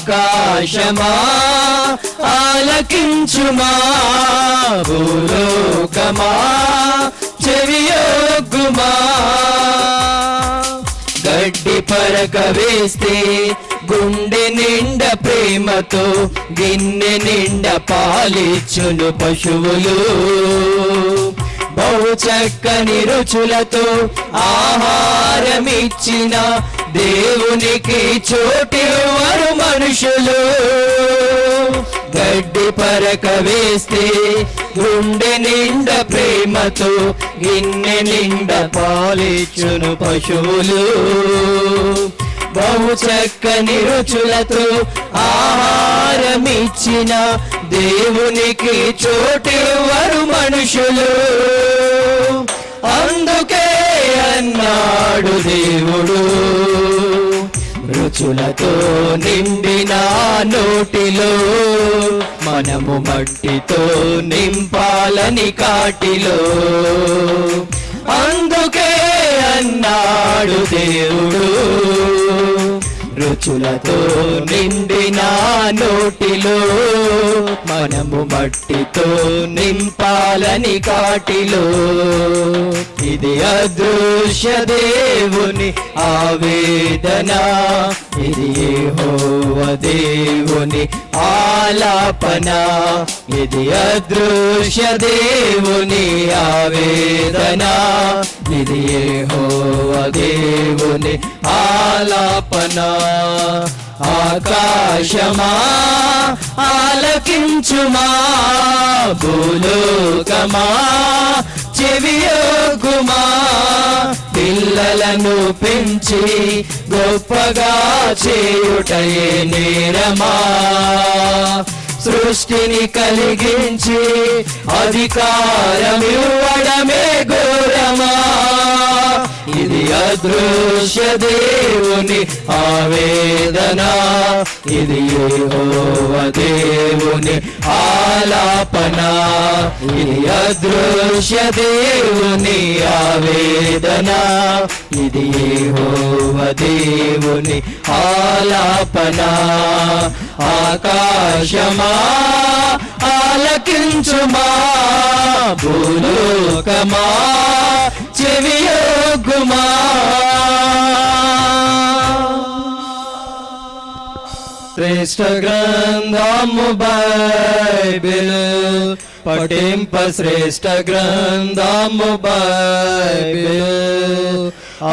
ఆకాశమా ఆలకించుమా, భూలోకమా చెవియొగ్గుమా. గడ్డి పరక వేస్తే గుండె నిండా ప్రేమతో గిన్నె నిండా పాలిచ్చును పశువులు. బహు చక్కని రుచులతో ఆహారమిచ్చిన దేవునికి చోటివ్వరు మనుషులు. గడ్డి పరక వేస్తే గుండె నిండా ప్రేమతో గిన్నె నిండా పాలిచ్చును పశువులు. బహు చక్కని రుచులతో ఆహారమిచ్చిన దేవునికి చోటివ్వరు మనుషులు. అందుకే అన్నాడు దేవుడు, రుచులతో నిండిన నోటిలో మనము మట్టితో నింపాలని కాటిలో. అందుకే అన్నాడు దేవుడు, రుచులతో నిండిన నోటిలో మనము మట్టితో నింపాలని కాటిలో. ఇది అదృశ్య దేవుని ఆవేదన, ఇది యెహోవా దేవుని ఆలాపన. ఇది అదృశ్య దేవుని ఆవేదన, ఇది యెహోవా దేవుని ఆలాపన. ఆకాశమా ఆలకించుమా, భూలోకమా చెవియొగ్గుమా. పిల్లలను పెంచి గొప్పగా చేయుటయే నేరమా, సృష్టిని కలిగించి అధికారమివ్వడమే ఘోరమా. ఇది అదృశ్య దేవుని ఆవేదన, ఇది యెహోవా దేవుని ఆలాపన. ఇది అదృశ్య దేవుని ఆవేదన, ఇది యెహోవా దేవుని ఆలాపన. ఆకాశమా ఆలకించుమా, భూలోకమా చెవియొగ్గుమా. శ్రేష్ఠ గ్రంథము బైబిల్ పఠింప, శ్రేష్ఠ గ్రంథము బైబిల్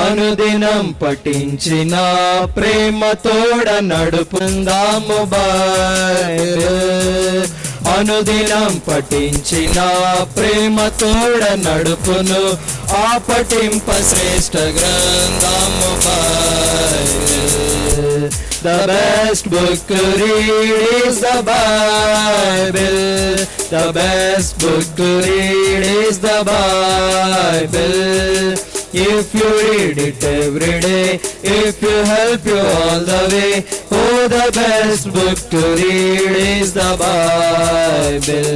అనుదినం పఠించిన ప్రేమతోడ నడుపుందాము బైబిల్. అనుదినం పఠించిన ప్రేమతోడ నడుపును ఆ పఠింప శ్రేష్ఠ గ్రంథము Bible. The best book to read is the Bible. The best book to read is the Bible. If you read it every day, if you help you all the way, oh, the best book to read is the Bible.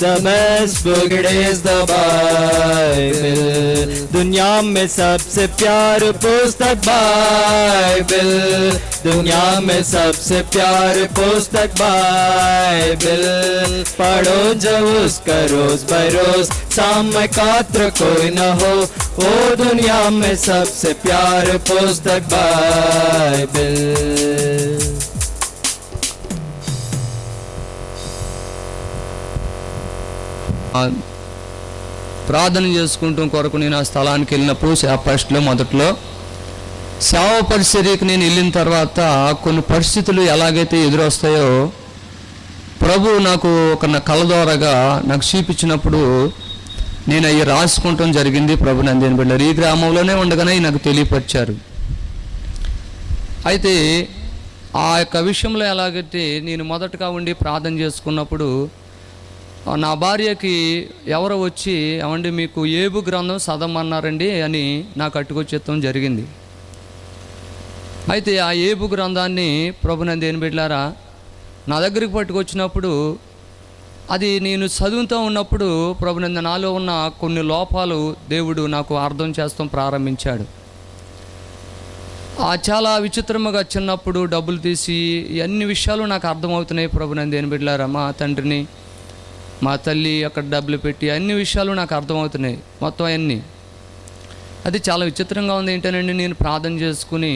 The best book is the Bible. दुनिया में सबसे प्यार पुस्तक Bible, दुनिया में सबसे प्यार पुस्तक बाइबल. पढ़ो जो उसका रोज बरोज, सामय कात्र कोई न हो, ओ दुनिया में सबसे प्यार पुस्तक बाइबल. ప్రార్థన చేసుకుంటూ కొరకు నేను ఆ స్థలానికి వెళ్ళినప్పుడు ఫస్ట్లో మొదట్లో సేవ పరిచర్యకు నేను వెళ్ళిన తర్వాత కొన్ని పరిస్థితులు ఎలాగైతే ఎదురొస్తాయో ప్రభు నాకు ఒక కళ ద్వారాగా నాకు చూపించినప్పుడు నేను అవి రాసుకుంటాం జరిగింది. ప్రభు నందేని బిడ్డలారా, ఈ గ్రామంలోనే ఉండగానే నాకు తెలియపరిచారు. అయితే ఆ యొక్క విషయంలో ఎలాగైతే నేను మొదటగా ఉండి ప్రార్థన చేసుకున్నప్పుడు నా భార్యకి ఎవరో వచ్చి ఏమండి మీకు ఏబు గ్రంథం చదవమన్నారండి అని నాకు అట్టుకొచ్చేత్తం జరిగింది. అయితే ఆ ఏబు గ్రంథాన్ని ప్రభునందేని బిడ్డలారా నా దగ్గరికి పట్టుకొచ్చినప్పుడు అది నేను చదువుతూ ఉన్నప్పుడు ప్రభునంద నాలో ఉన్న కొన్ని లోపాలు దేవుడు నాకు అర్థం చేస్తాం ప్రారంభించాడు. చాలా విచిత్రముగా చిన్నప్పుడు డబ్బులు తీసి అన్ని విషయాలు నాకు అర్థమవుతున్నాయి ప్రభునందు దేని బిడ్డలారా. మా తండ్రిని మా తల్లి అక్కడ డబ్బులు పెట్టి అన్ని విషయాలు నాకు అర్థమవుతున్నాయి మొత్తం అన్నీ. అది చాలా విచిత్రంగా ఉంది. ఏంటంటే నేను ప్రార్థన చేసుకుని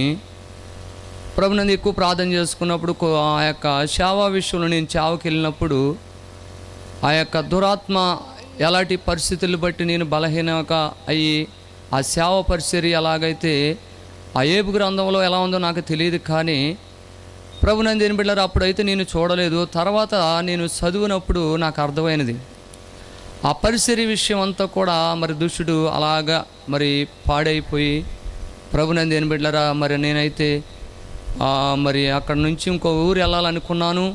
ప్రభునందు ఎక్కువ ప్రార్థన చేసుకున్నప్పుడు ఆ యొక్క సేవా విషయంలో నేను సేవకి వెళ్ళినప్పుడు ఆ యొక్క దురాత్మ ఎలాంటి పరిస్థితులు బట్టి నేను బలహీనంగా అయ్యి ఆ సేవ పరిచర్య ఎలాగైతే ఆ యోబు గ్రంథంలో ఎలా ఉందో నాకు తెలియదు. కానీ ప్రభునందు దేని బిడ్డలారా అప్పుడైతే నేను చూడలేదు. తర్వాత నేను చదివినప్పుడు నాకు అర్థమైనది ఆ పరిచర్య విషయం అంతా కూడా మరి దుష్టుడు అలాగా మరి పాడైపోయి ప్రభునందు దేని బిడ్డలారా మరి నేనైతే మరి అక్కడ నుంచి ఇంకో ఊరు వెళ్ళాలనుకున్నాను.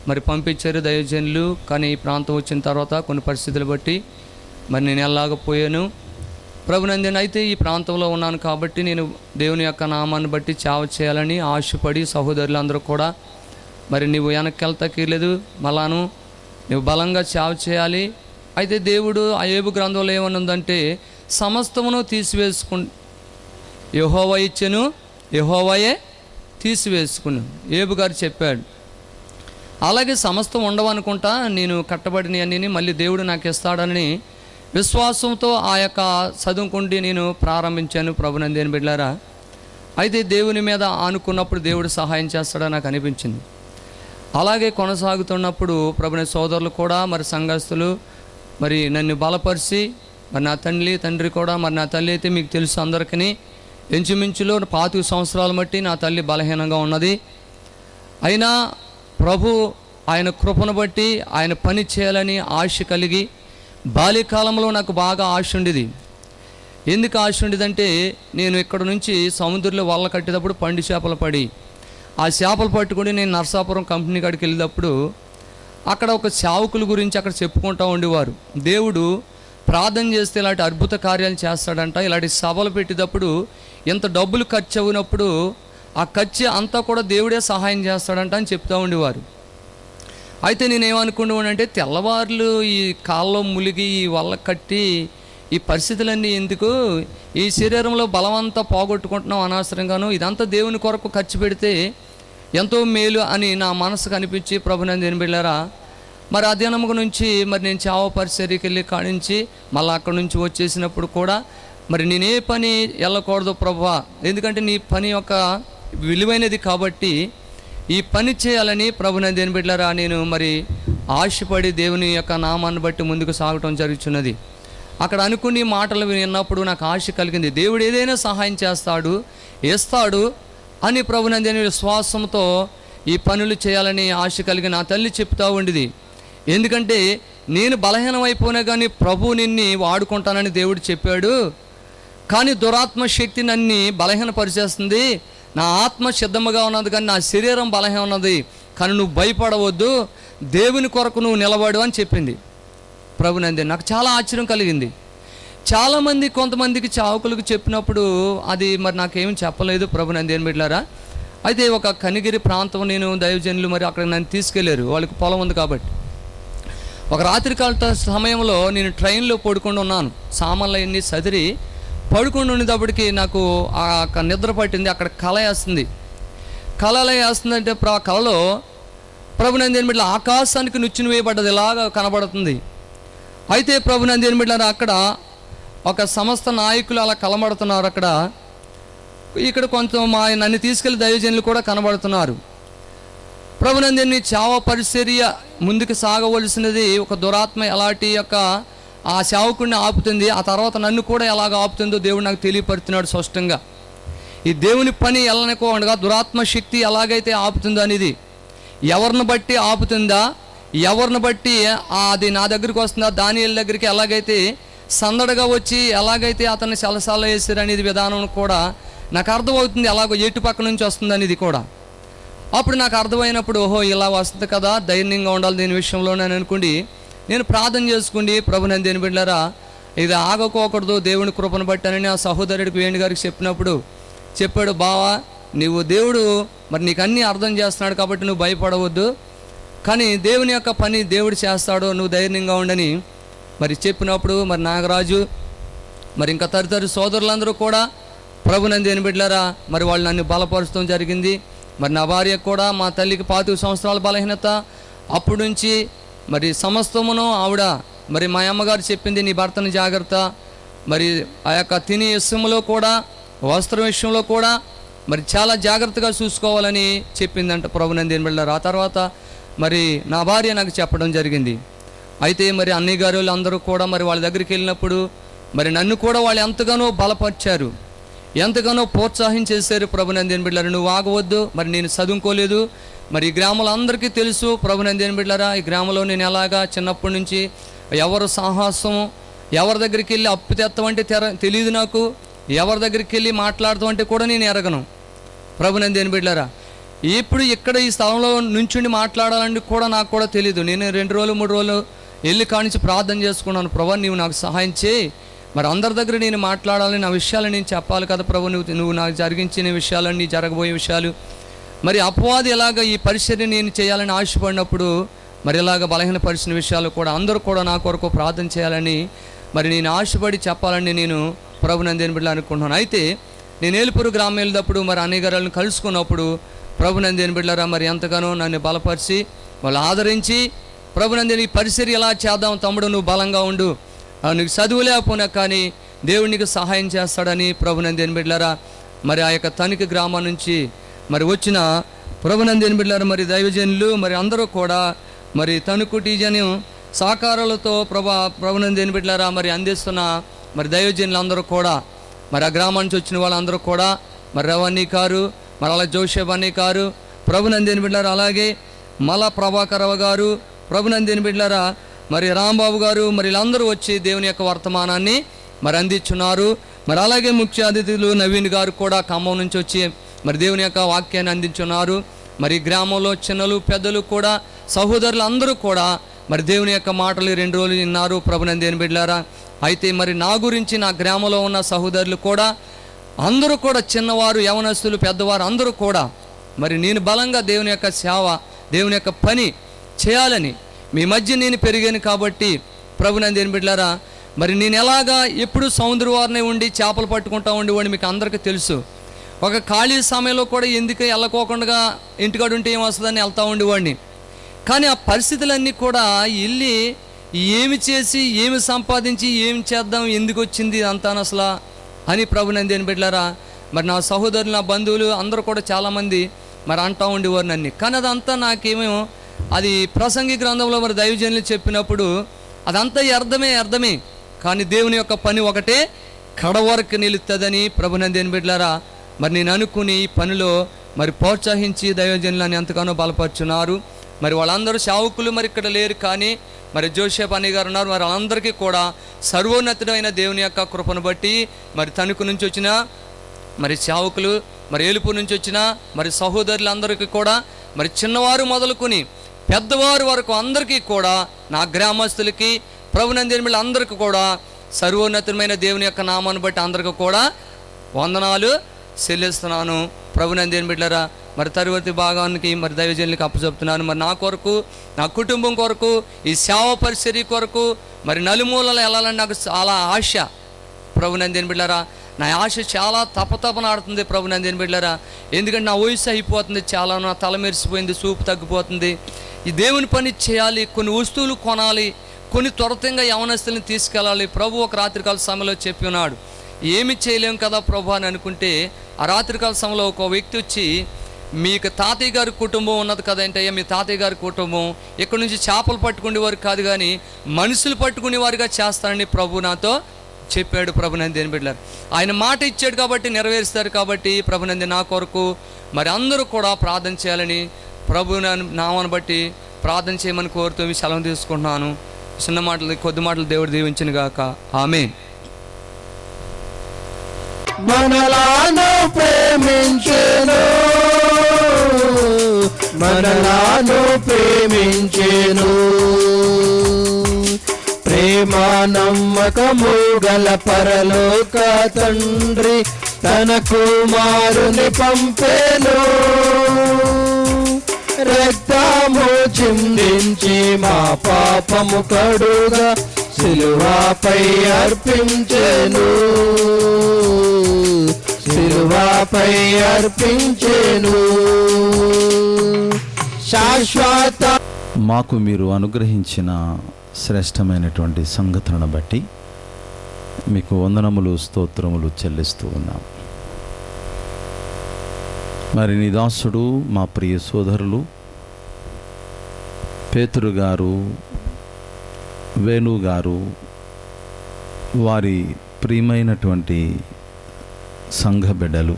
మరి పంపించారు దైవజనులు. కానీ ఈ ప్రాంతం వచ్చిన తర్వాత కొన్ని పరిస్థితులు బట్టి మరి నేను వెళ్ళలేకపోయాను. ప్రభునందు అయితే ఈ ప్రాంతంలో ఉన్నాను కాబట్టి నేను దేవుని యొక్క నామాన్ని బట్టి సేవ చేయాలని ఆశపడి సహోదరులందరూ కూడా మరి నువ్వు వెనక్కి వెళ్తాకలేదు, మళ్ళాను నువ్వు బలంగా సేవ చేయాలి. అయితే దేవుడు ఆ యోబు గ్రంథంలో ఏమనుందంటే సమస్తమును యెహోవా ఇచ్చెను, యెహోవాయే తీసివేసుకున్నాను యోబు గారు చెప్పాడు. అలాగే సమస్తం ఉండవనుకుంటా నేను కట్టబడిన అన్నీ మళ్ళీ దేవుడు నాకు ఇస్తాడని విశ్వాసంతో ఆ యొక్క చదువుకుండి నేను ప్రారంభించాను ప్రభునందు దేని బిడ్డలారా. అయితే దేవుని మీద ఆనుకున్నప్పుడు దేవుడు సహాయం చేస్తాడని నాకు అనిపించింది. అలాగే కొనసాగుతున్నప్పుడు ప్రభుని సోదరులు కూడా మరి సంఘస్థులు మరి నన్ను బలపరిచి మరి నా తండ్రి కూడా మరి నా తల్లి అయితే మీకు తెలుసు అందరికీ ఇంచుమించులో 25 సంవత్సరాలు బట్టి నా తల్లి బలహీనంగా ఉన్నది. అయినా ప్రభు ఆయన కృపను బట్టి ఆయన పని చేయాలని ఆశ కలిగి బాల్యకాలంలో నాకు బాగా ఆశ ఉండేది. ఎందుకు ఆశ ఉండేదంటే నేను ఇక్కడ నుంచి సముద్రంలో వల్ల కట్టేటప్పుడు పండు చేపలు పడి ఆ చేపలు పట్టుకుని నేను నరసాపురం కంపెనీ కాడికి వెళ్ళేటప్పుడు అక్కడ ఒక సేవకుల గురించి అక్కడ చెప్పుకుంటూ ఉండేవారు. దేవుడు ప్రార్థన చేస్తే ఇలాంటి అద్భుత కార్యాలు చేస్తాడంట, ఇలాంటి సభలు పెట్టేటప్పుడు ఎంత డబ్బులు ఖర్చు అయినప్పుడు ఆ ఖర్చు అంతా కూడా దేవుడే సహాయం చేస్తాడంట అని చెప్తూ ఉండేవారు. అయితే నేనేమనుకున్నానంటే తెల్లవారులు ఈ కాల్లో ములిగి ఈ వల్ల కట్టి ఈ పరిస్థితులన్నీ ఎందుకు, ఈ శరీరంలో బలమంతా పోగొట్టుకుంటున్నాం అనవసరంగాను, ఇదంతా దేవుని కొరకు ఖర్చు పెడితే ఎంతో మేలు అని నా మనసుకు అనిపించి ప్రభునందు దేని బిడ్డలారా మరి ఆ దినముకు నుంచి మరి నేను సేవ పరిచర్యకి వెళ్ళి కాడించి మళ్ళీ అక్కడ నుంచి వచ్చేసినప్పుడు కూడా మరి నేనే పని వెళ్ళకూడదు ప్రభువా, ఎందుకంటే నీ పని యొక్క విలువైనది కాబట్టి ఈ పని చేయాలని ప్రభునందు దేని బిడ్డలారా నేను మరి ఆశపడి దేవుని యొక్క నామాన్ని బట్టి ముందుకు సాగటం జరుగుతున్నది. అక్కడ అనుకుని మాటలు విన్నప్పుడు నాకు ఆశ కలిగింది. దేవుడు ఏదైనా సహాయం చేస్తాడు, ఇస్తాడు అని ప్రభునందు దేని విశ్వాసంతో ఈ పనులు చేయాలని ఆశ కలిగి నా తల్లి చెప్తూ ఉండేది. ఎందుకంటే నేను బలహీనమైపోయినా కానీ ప్రభు నిన్ను వాడుకుంటానని దేవుడు చెప్పాడు. కానీ దురాత్మ శక్తి నన్ను బలహీనపరిచేస్తుంది, నా ఆత్మ సిద్ధముగా ఉన్నది కానీ నా శరీరం బలహీన ఉన్నది, కానీ నువ్వు భయపడవద్దు, దేవుని కొరకు నువ్వు నిలబడు అని చెప్పింది ప్రభునందు. నాకు చాలా ఆశ్చర్యం కలిగింది. చాలామంది కొంతమందికి చావుకులకు చెప్పినప్పుడు అది మరి నాకేమీ చెప్పలేదు ప్రభునందు దేని బిడ్డలారా. అయితే ఒక కనిగిరి ప్రాంతం నేను దైవజనులు మరి అక్కడ నన్ను తీసుకెళ్ళారు, వాళ్ళకి పొలం ఉంది కాబట్టి. ఒక రాత్రికాల సమయంలో నేను ట్రైన్లో పడుకొని ఉన్నాను, సామాన్లు అన్నీ సదిరి పడుకొని ఉండేటప్పటికి నాకు ఆ నిద్ర పట్టింది. అక్కడ కళ వేస్తుంది. కళలో వేస్తుందంటే ఆ కళలో ప్రభునందు దేని బిడ్డలారా ఆకాశానికి నుచ్చుని వేయబడ్డది ఇలాగా కనబడుతుంది. అయితే ప్రభునందు దేని బిడ్డలారా అక్కడ ఒక సంస్థ నాయకులు అలా కనబడుతున్నారు. అక్కడ ఇక్కడ కొంచెం నన్ను తీసుకెళ్లి దైవజనులు కూడా కనబడుతున్నారు. ప్రభునందు సేవ పరిచర్య ముందుకు సాగవలసినది ఒక దురాత్మ ఎలాంటి యొక్క ఆ సేవకుడిని ఆపుతుంది, ఆ తర్వాత నన్ను కూడా ఎలాగ ఆపుతుందో దేవుడు నాకు తెలియపరుస్తున్నాడు స్పష్టంగా. ఈ దేవుని పని వెళ్ళనుకోకుండా దురాత్మ శక్తి ఎలాగైతే ఆపుతుందో అనేది ఎవరిని బట్టి ఆపుతుందా, ఎవరిని బట్టి అది నా దగ్గరికి వస్తుందా, దానియేలు దగ్గరికి ఎలాగైతే సందడిగా వచ్చి ఎలాగైతే అతన్ని సలసాల వేసారు అనేది విధానం కూడా నాకు అర్థమవుతుంది, ఎలాగో ఎటు పక్క నుంచి వస్తుంది అనేది కూడా. అప్పుడు నాకు అర్థమైనప్పుడు ఓహో ఇలా వస్తుంది కదా, ధైర్యంగా ఉండాలి దీని విషయంలో నేను అనుకోండి. నేను ప్రార్థన చేసుకుండి ప్రభునందు దేని బిడ్డలారా ఇది ఆగకోకూడదు దేవుని కృపను బట్టానని ఆ సహోదరుడికి వేణు గారికి చెప్పినప్పుడు చెప్పాడు, బావా నువ్వు దేవుడు మరి నీకు అన్నీ అర్థం చేస్తున్నాడు కాబట్టి నువ్వు భయపడవద్దు, కానీ దేవుని యొక్క పని దేవుడు చేస్తాడు, నువ్వు ధైర్యంగా ఉండని మరి చెప్పినప్పుడు మరి నాగరాజు మరి ఇంకా తదితర సోదరులందరూ కూడా ప్రభునందు దేని బిడ్డలారా, మరి వాళ్ళు నన్ను బలపరచడం జరిగింది. మరి నా భార్య కూడా, మా తల్లికి 25 సంవత్సరాల బలహీనత. అప్పటి నుంచి మరి సమస్తమును ఆవిడ, మరి మా అమ్మగారు చెప్పింది, నీ భర్తని జాగ్రత్త, మరి ఆ యొక్క తినే విషయంలో కూడా, వస్త్రం విషయంలో కూడా మరి చాలా జాగ్రత్తగా చూసుకోవాలని చెప్పిందంట ప్రభునందు దేని బిడ్డలారా. ఆ తర్వాత మరి నా భార్య నాకు చెప్పడం జరిగింది. అయితే మరి అన్నయ్య గారు అందరూ కూడా మరి వాళ్ళ దగ్గరికి వెళ్ళినప్పుడు మరి నన్ను కూడా వాళ్ళు ఎంతగానో బలపరిచారు, ఎంతగానో ప్రోత్సహించేశారు. ప్రభునందు దేని బిడ్డలారా, నువ్వు ఆగవద్దు, మరి నేను చదువుకోలేదు, మరి ఈ గ్రామంలో అందరికీ తెలుసు. ప్రభునందు దేని బిడ్డలారా, ఈ గ్రామంలో నేను ఎలాగా చిన్నప్పటి నుంచి ఎవరు సాహసం, ఎవరి దగ్గరికి వెళ్ళి అప్పు తెస్తామంటే తెలియదు నాకు, ఎవరి దగ్గరికి వెళ్ళి మాట్లాడతామంటే కూడా నేను ఎరగను. ప్రభునందు దేని బిడ్డలారా, ఇప్పుడు ఇక్కడ ఈ స్థలంలో నుంచుండి మాట్లాడాలని కూడా నాకు కూడా తెలియదు. నేను 2 రోజులు 3 రోజులు వెళ్ళి కానించి ప్రార్థన చేసుకున్నాను, ప్రభు నీవు నాకు సహాయం చేయి, మరి అందరి దగ్గర నేను మాట్లాడాలి, నా విషయాలు నేను చెప్పాలి కదా ప్రభు, నువ్వు నాకు జరిగించిన విషయాలన్నీ, జరగబోయే విషయాలు. మరి అపవాది ఎలాగ ఈ పరిచర్య నేను చేయాలని ఆశపడినప్పుడు మరి ఇలాగ బలహీనపరిచిన విషయాలు కూడా అందరూ కూడా నా కొరకు ప్రార్థన చేయాలని మరి నేను ఆశపడి చెప్పాలని నేను ప్రభునందు దేని బిడ్డలారా అనుకుంటున్నాను. అయితే నేను ఏలుపూరు గ్రామం వెళ్ళినప్పుడు మరి అన్నయ్య గారులను కలుసుకున్నప్పుడు ప్రభునందు దేని బిడ్డలారా మరి ఎంతగానో నన్ను బలపరిచి వాళ్ళు ఆదరించి, ప్రభునందు ఈ పరిచర్య ఎలా చేద్దాం తమ్ముడు, నువ్వు బలంగా ఉండు, నీకు చదువు లేకపోయినా కానీ దేవుడు నీకు సహాయం చేస్తాడని ప్రభునందు దేని బిడ్డలారా మరి ఆ యొక్క తణుకు గ్రామం నుంచి మరి వచ్చిన ప్రభునందు దేని బిడ్డలారా మరి దైవజనులు మరి అందరూ కూడా మరి తణుకు టీజను సహకారాలతో ప్రభునందు దేని బిడ్డలారా మరి అందిస్తున్న మరి దైవజనులు అందరూ కూడా, మరి ఆ గ్రామం నుంచి వచ్చిన వాళ్ళందరూ కూడా, మరి రవన్నీ గారు, మరి అలా జోషేఫ్ అన్నీ గారు, ప్రభునందు దేని బిడ్డలారా అలాగే మల ప్రభాకరవ గారు, ప్రభునందు దేని బిడ్డలారా మరి రాంబాబు గారు, మరి వీళ్ళందరూ వచ్చి దేవుని యొక్క వర్తమానాన్ని మరి అందించున్నారు. మరి అలాగే ముఖ్య అతిథులు నవీన్ గారు కూడా ఖమ్మం నుంచి వచ్చి మరి దేవుని యొక్క వాక్యాన్ని అందించున్నారు. మరి గ్రామంలో చిన్నలు పెద్దలు కూడా, సహోదరులు అందరూ కూడా మరి దేవుని యొక్క మాటలు 2 రోజులు విన్నారు. ప్రభునందు దేని బిడ్డలారా, అయితే మరి నా గురించి నా గ్రామంలో ఉన్న సహోదరులు కూడా అందరూ కూడా, చిన్నవారు యవనస్తులు పెద్దవారు అందరూ కూడా మరి నేను బలంగా దేవుని యొక్క సేవ, దేవుని యొక్క పని చేయాలని మీ మధ్య నేను పెరిగాను కాబట్టి ప్రభునందు దేని బిడ్డలారా మరి నేను ఎలాగా ఎప్పుడు సముద్రవారినే ఉండి చేపలు పట్టుకుంటా ఉండేవాడిని మీకు అందరికీ తెలుసు. ఒక ఖాళీ సమయంలో కూడా ఎందుకు వెళ్ళకోకుండా ఇంటికాడ ఉంటే ఏం వస్తుందని వెళ్తూ ఉండేవాడిని. కానీ ఆ పరిస్థితులన్నీ కూడా వెళ్ళి ఏమి చేసి, ఏమి సంపాదించి, ఏమి చేద్దాం, ఎందుకు వచ్చింది అంతా అసలు అని ప్రభునందు దేని బిడ్డలారా మరి నా సహోదరులు, నా బంధువులు అందరూ కూడా చాలామంది మరి అంటూ ఉండేవారు నన్ను. కానీ అదంతా నాకేమో అది ప్రసంగి గ్రంథంలో మరి దైవజనులు చెప్పినప్పుడు అదంతా అర్థమే, కానీ దేవుని యొక్క పని ఒకటే కడవరకు నిలుస్తుందని ప్రభునందు దేని బిడ్డలారా మరి నేను అనుకుని ఈ పనిలో మరి ప్రోత్సహించి దైవజనులని ఎంతగానో బలపరుచున్నారు. మరి వాళ్ళందరూ సేవకులు మరి ఇక్కడ లేరు, కానీ మరి జోషేఫ్ అన్నయ్య గారు ఉన్నారు. మరి వాళ్ళందరికీ కూడా సర్వోన్నతుడైన దేవుని యొక్క కృపను బట్టి మరి తణుకు నుంచి వచ్చిన మరి సేవకులు, మరి ఏలుపూరు నుంచి వచ్చిన మరి సహోదరులందరికీ కూడా, మరి చిన్నవారు మొదలుకొని పెద్దవారు వరకు అందరికీ కూడా, నా గ్రామస్తులకి ప్రభునందు దేని బిడ్డలు అందరికీ కూడా సర్వోన్నతమైన దేవుని యొక్క నామాన్ని బట్టి అందరికీ కూడా వందనాలు చెల్లిస్తున్నాను. ప్రభునందు దేని బిడ్డలారా మరి తరువాతి భాగానికి మరి దైవజనులకి అప్పచెప్తున్నాను. మరి నా కొరకు, నా కుటుంబం కొరకు, ఈ సేవ పరిచర్య కొరకు మరి నలుమూలలో వెళ్ళాలని నాకు చాలా ఆశ. ప్రభునందు దేని బిడ్డలారా నా ఆశ చాలా తపతపనాడుతుంది ప్రభునందు దేని బిడ్డలారా. ఎందుకంటే నా వయసు అయిపోతుంది, చాలా నా తల మెరిసిపోయింది, చూపు తగ్గిపోతుంది. ఈ దేవుని పని చేయాలి, కొన్ని వస్తువులు కొనాలి, కొన్ని త్వరతంగా యవనస్తుల్ని తీసుకెళ్ళాలి. ప్రభు ఒక రాత్రికాల సమయంలో చెప్పి ఉన్నాడు, ఏమి చేయలేం కదా ప్రభు అని అనుకుంటే ఆ రాత్రికాల సమయంలో ఒక వ్యక్తి వచ్చి, మీకు తాతయ్య గారి కుటుంబం ఉన్నది కదంటే, మీ తాతయ్య గారి కుటుంబం ఇక్కడ నుంచి చేపలు పట్టుకునేవారు కాదు కానీ మనుషులు పట్టుకునేవారుగా చేస్తారని ప్రభు నాతో చెప్పాడు. ప్రభునందు దేని బిడ్డలారా ఆయన మాట ఇచ్చాడు కాబట్టి నెరవేరుస్తారు. కాబట్టి ప్రభునందు నా కొరకు మరి అందరూ కూడా ప్రార్థన చేయాలని ప్రభు నామాన్ని బట్టి ప్రార్థన చేయమని కోరుతూ సెలవు తీసుకుంటున్నాను. చిన్న మాటలు, కొద్ది మాటలు దేవుడు దీవించును గాక. ఆమేన్. మనలాను ప్రేమించెను, మనలాను ప్రేమించెను, ప్రేమ నమ్మకము గల పరలోక తండ్రి తన కుమారుని పంపెను, రక్తము చిందించి మా పాపము కడుగా సిలువపై అర్పించెను, సిలువపై అర్పించెను శాశ్వత. మాకు మీరు అనుగ్రహించిన శ్రేష్టమైనటువంటి సంగతులను బట్టి మీకు వందనములు స్తోత్రములు చెల్లిస్తూ ఉన్నాం. మరి నీ దాసుడు మా ప్రియ సోదరులు పేతురు గారు, వేణు గారు, వారి ప్రియమైనటువంటి సంఘ బిడ్డలు,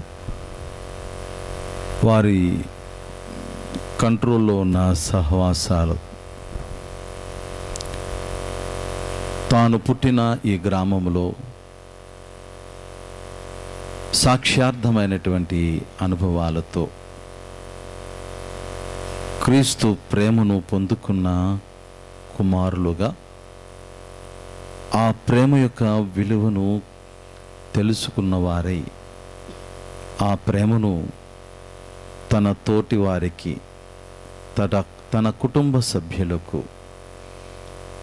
వారి కంట్రోల్లో ఉన్న సహవాసాలు, తాను పుట్టిన ఈ గ్రామంలో సాక్ష్యార్థమైనటువంటి అనుభవాలతో క్రీస్తు ప్రేమను పొందుకున్న కుమారులుగా ఆ ప్రేమ యొక్క విలువను తెలుసుకున్న వారై ఆ ప్రేమను తన తోటి వారికి, తన కుటుంబ సభ్యులకు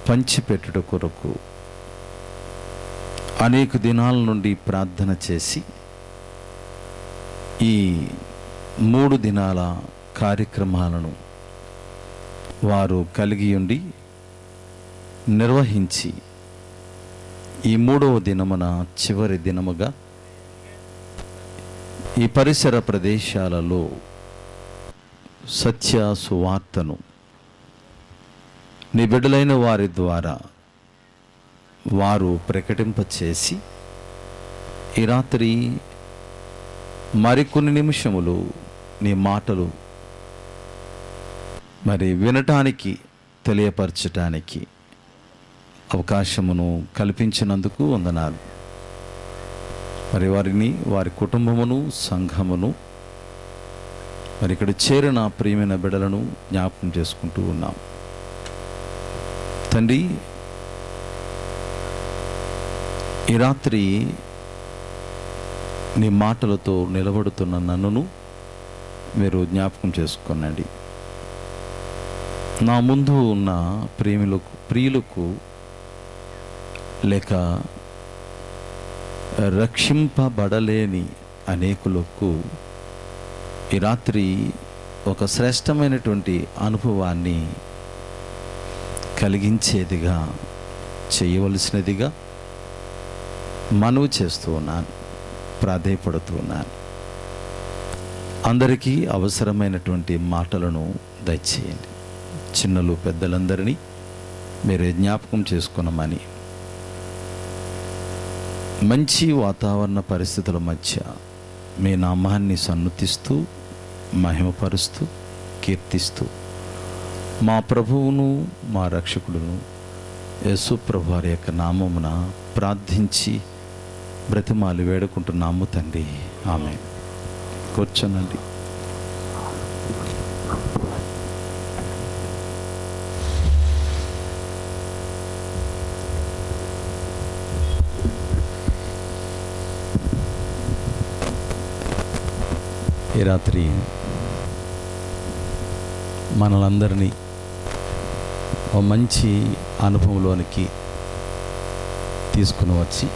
పంచిపెట్టుట కొరకు అనేక దినాల నుండి ప్రార్థన చేసి ఈ 3 దినాల కార్యక్రమాలను వారు కలిగి ఉండి నిర్వహించి ఈ 3వ దినమున చివరి దినముగా ఈ పరిసర ప్రదేశాలలో సత్య సువార్తను నీ బిడ్డలైన వారి ద్వారా వారు ప్రకటింపచేసి ఈ రాత్రి మరికొన్ని నిమిషములు నీ మాటలు మరి వినటానికి, తెలియపరచటానికి అవకాశమును కల్పించినందుకు వందనాలు. మరి వారిని, వారి కుటుంబమును, సంఘమును, మరి ఇక్కడ చేరిన ప్రియమైన బిడ్డలను జ్ఞాపకం చేసుకుంటూ ఉన్నాం. తండ్రి, ఈ రాత్రి నీ మాటలతో నిలబడుతున్న నన్నును మీరు జ్ఞాపకం చేసుకునండి. నా ముందు ఉన్న ప్రియులకు లేక రక్షింపబడలేని అనేకులకు ఈ రాత్రి ఒక శ్రేష్టమైనటువంటి అనుభవాన్ని కలిగించేదిగా, చేయవలసినదిగా మనవి చేస్తూ ఉన్నాను, ప్రాధేయపడుతూ ఉన్నాను. అందరికీ అవసరమైనటువంటి మాటలను దయచేయండి. చిన్నలు పెద్దలందరినీ మీరే జ్ఞాపకం చేసుకున్నామని, మంచి వాతావరణ పరిస్థితుల మధ్య మీ నామాన్ని సన్నుతిస్తూ, మహిమపరుస్తూ, కీర్తిస్తూ మా ప్రభువును, మా రక్షకుడును యేసు ప్రభు వారి యొక్క నామమున ప్రార్థించి బ్రతిమాలి వేడుకుంటున్నాము తండ్రి. ఆమేన్. కూర్చోనండి. ఈ రాత్రి మనలందరినీ ఓ మంచి అనుభవంలోనికి తీసుకుని వచ్చి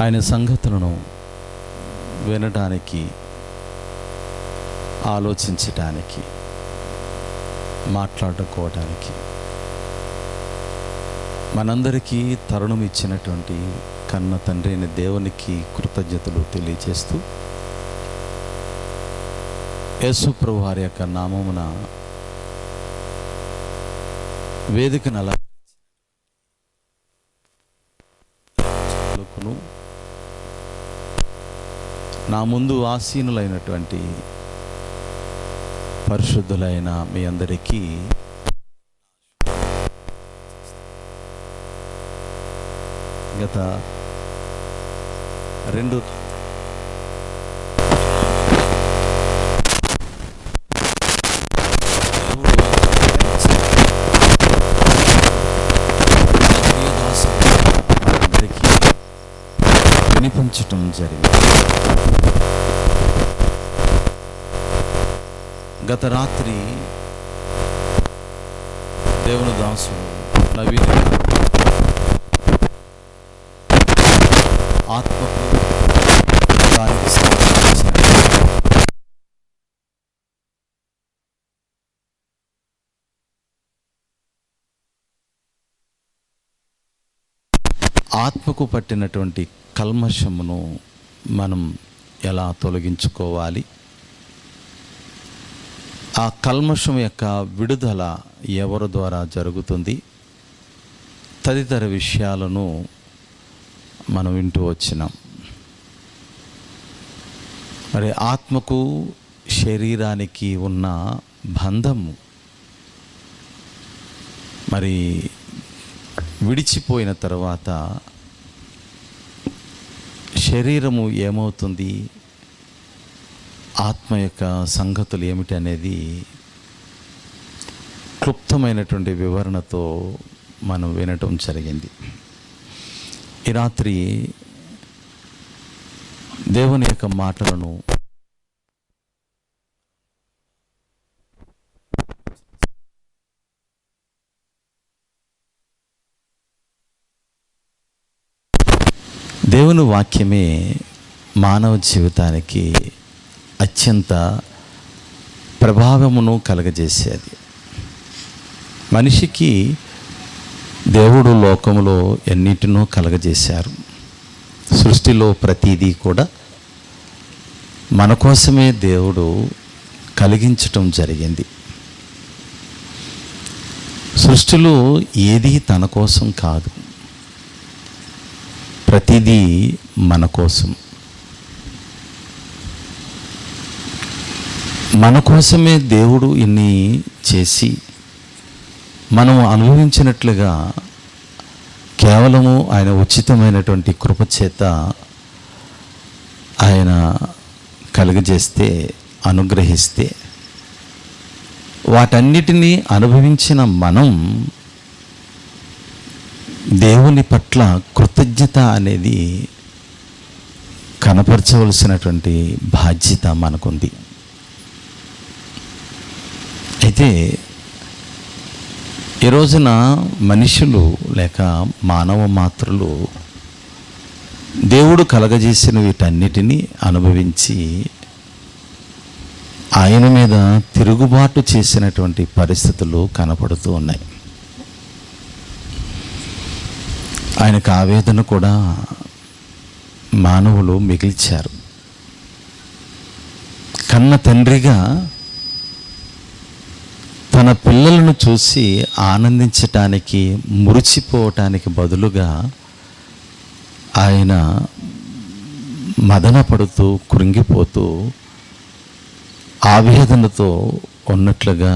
ఆయన సంగతులను వినడానికి, ఆలోచించటానికి, మాట్లాడుకోవటానికి మనందరికీ తరుణం ఇచ్చినటువంటి కన్న తండ్రి అయిన దేవునికి కృతజ్ఞతలు తెలియజేస్తూ, యేసు ప్రభు వారి యొక్క నామమున వేదికను నా ముందు ఆసీనులైనటువంటి పరిశుద్ధులైన మీ అందరికీ గత 2 వినిపించటం జరిగింది. గత రాత్రి దేవుని దాసుడు నవీన్ ఆత్మకు దేవానికి సమర్పించాను. ఆత్మకు పట్టినటువంటి కల్మషమును మనం ఎలా తొలగించుకోవాలి, ఆ కల్మషం యొక్క విడుదల ఎవరి ద్వారా జరుగుతుంది, తదితర విషయాలను మనం వింటూ వచ్చినాం. మరి ఆత్మకు శరీరానికి ఉన్న బంధము మరి విడిచిపోయిన తర్వాత శరీరము ఏమవుతుంది, ఆత్మ యొక్క సంగతులు ఏమిటి అనేది క్లుప్తమైనటువంటి వివరణతో మనం వినటం జరిగింది. ఈ రాత్రి దేవుని యొక్క మాటలను దేవుని వాక్యమే మానవ జీవితానికి అత్యంత ప్రభావమును కలగజేసేది. మనిషికి దేవుడు లోకములో ఎన్నిటినో కలగజేశారు. సృష్టిలో ప్రతిదీ కూడా మన కోసమే దేవుడు కలిగించటం జరిగింది. సృష్టిలో ఏది తన కోసం కాదు, ప్రతిదీ మన కోసం. మన కోసమే దేవుడు ఇన్ని చేసి మనం అనుభవించినట్లుగా కేవలము ఆయన ఉచితమైనటువంటి కృపచేత ఆయన కలుగజేస్తే, అనుగ్రహిస్తే, వాటన్నిటినీ అనుభవించిన మనం దేవుని పట్ల కృతజ్ఞత అనేది కనపరచవలసినటువంటి బాధ్యత మనకుంది. అయితే ఈ రోజున మనుషులు లేక మానవ మాత్రులు దేవుడు కలగజేసిన వీటన్నిటినీ అనుభవించి ఆయన మీద తిరుగుబాటు చేసినటువంటి పరిస్థితులు కనపడుతూ ఉన్నాయి. ఆయనకు ఆవేదన కూడా మానవులు మిగిల్చారు. కన్న తండ్రిగా తన పిల్లలను చూసి ఆనందించటానికి, మురిచిపోవటానికి బదులుగా ఆయన మదన పడుతూ, కృంగిపోతూ, ఆవేదనతో ఉన్నట్లుగా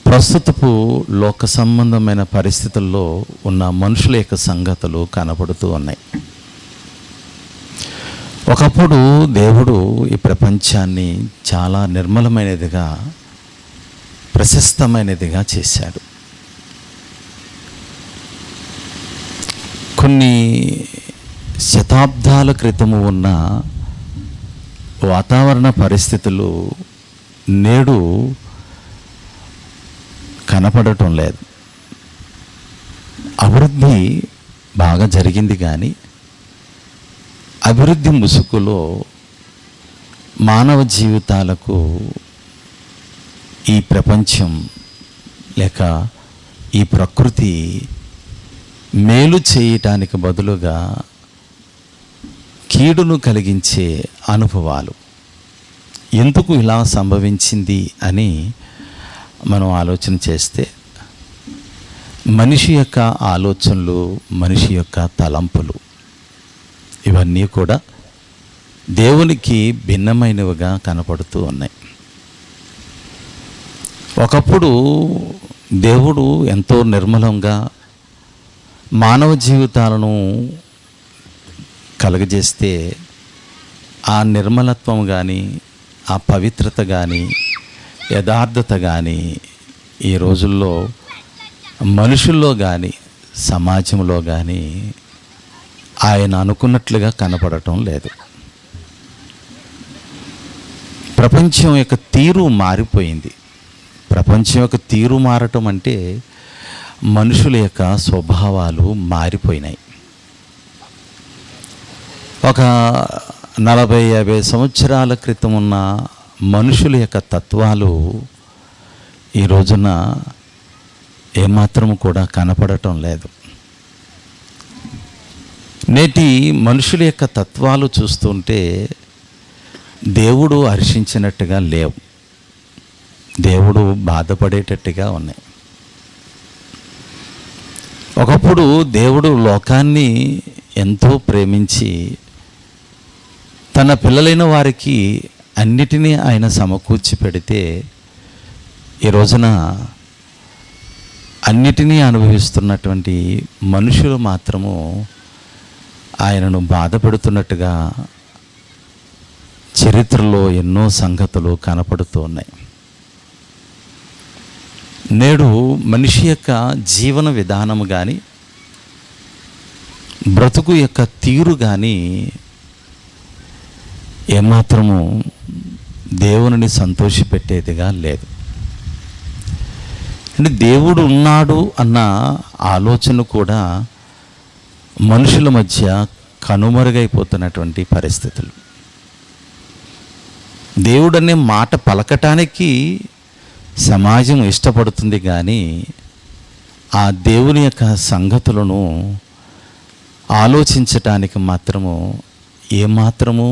ప్రస్తుతపు లోక సంబంధమైన పరిస్థితుల్లో ఉన్న మనుషుల యొక్క సంగతులు కనపడుతూ ఉన్నాయి. ఒకప్పుడు దేవుడు ఈ ప్రపంచాన్ని చాలా నిర్మలమైనదిగా, ప్రశస్తమైనదిగా చేశాడు. కొన్ని శతాబ్దాల క్రితము ఉన్న వాతావరణ పరిస్థితులు నేడు కనపడటం లేదు. అభివృద్ధి బాగా జరిగింది, కానీ అభివృద్ధి ముసుగులో మానవ జీవితాలకు ఈ ప్రపంచం లేక ఈ ప్రకృతి మేలు చేయటానికి బదులుగా కీడును కలిగించే అనుభవాలు. ఎందుకు ఇలా సంభవించింది అని మనం ఆలోచన చేస్తే, మనిషి యొక్క ఆలోచనలు, మనిషి యొక్క తలంపులు, ఇవన్నీ కూడా దేవునికి భిన్నమైనవిగా కనపడుతూ ఉన్నాయి. ఒకప్పుడు దేవుడు ఎంతో నిర్మలంగా మానవ జీవితాలను కలుగజేస్తే, ఆ నిర్మలత్వం కానీ, ఆ పవిత్రత కానీ, యథార్థత కానీ ఈ రోజుల్లో మనుషుల్లో కానీ, సమాజంలో కానీ ఆయన అనుకున్నట్లుగా కనపడటం లేదు. ప్రపంచం యొక్క తీరు మారిపోయింది. ప్రపంచం యొక్క తీరు మారటం అంటే మనుషుల యొక్క స్వభావాలు మారిపోయినాయి. ఒక 40-50 సంవత్సరాల క్రితం ఉన్న మనుషుల యొక్క తత్వాలు ఈ రోజున ఏమాత్రం కూడా కనపడటం లేదు. నేటి మనుషుల యొక్క తత్వాలు చూస్తుంటే దేవుడు హర్షించినట్టుగా లేవు, దేవుడు బాధపడేటట్టుగా ఉన్నాయి. ఒకప్పుడు దేవుడు లోకాన్ని ఎంతో ప్రేమించి తన పిల్లలైన వారికి అన్నిటినీ ఆయన సమకూర్చి పెడితే ఈ రోజున అన్నిటినీ అనుభవిస్తున్నటువంటి మనుషులు మాత్రము ఆయనను బాధపెడుతున్నట్టుగా చరిత్రలో ఎన్నో సంగతులు కనపడుతూ ఉన్నాయి. నేడు మనిషి యొక్క జీవన విధానము కానీ బ్రతుకు యొక్క తీరు కానీ ఏమాత్రము దేవుని సంతోషపెట్టేదిగా లేదు. అంటే దేవుడు ఉన్నాడు అన్న ఆలోచన కూడా మనుషుల మధ్య కనుమరుగైపోతున్నటువంటి పరిస్థితులు. దేవుడనే మాట పలకటానికి సమాజం ఇష్టపడుతుంది, కానీ ఆ దేవుని యొక్క సంగతులను ఆలోచించటానికి మాత్రము ఏమాత్రము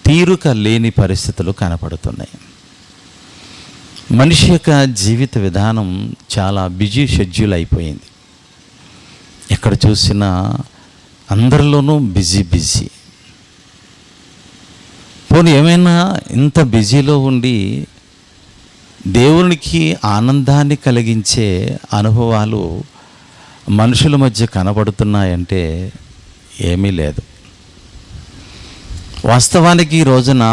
తీరుక లేని పరిస్థితులు కనపడుతున్నాయి. మనిషి యొక్క జీవిత విధానం చాలా బిజీ షెడ్యూల్ అయిపోయింది. ఎక్కడ చూసినా అందరిలోనూ బిజీ. పోనీ ఏమైనా ఇంత బిజీలో ఉండి దేవునికి ఆనందాన్ని కలిగించే అనుభవాలు మనుషుల మధ్య కనబడుతున్నాయంటే ఏమీ లేదు. వాస్తవానికి ఈ రోజున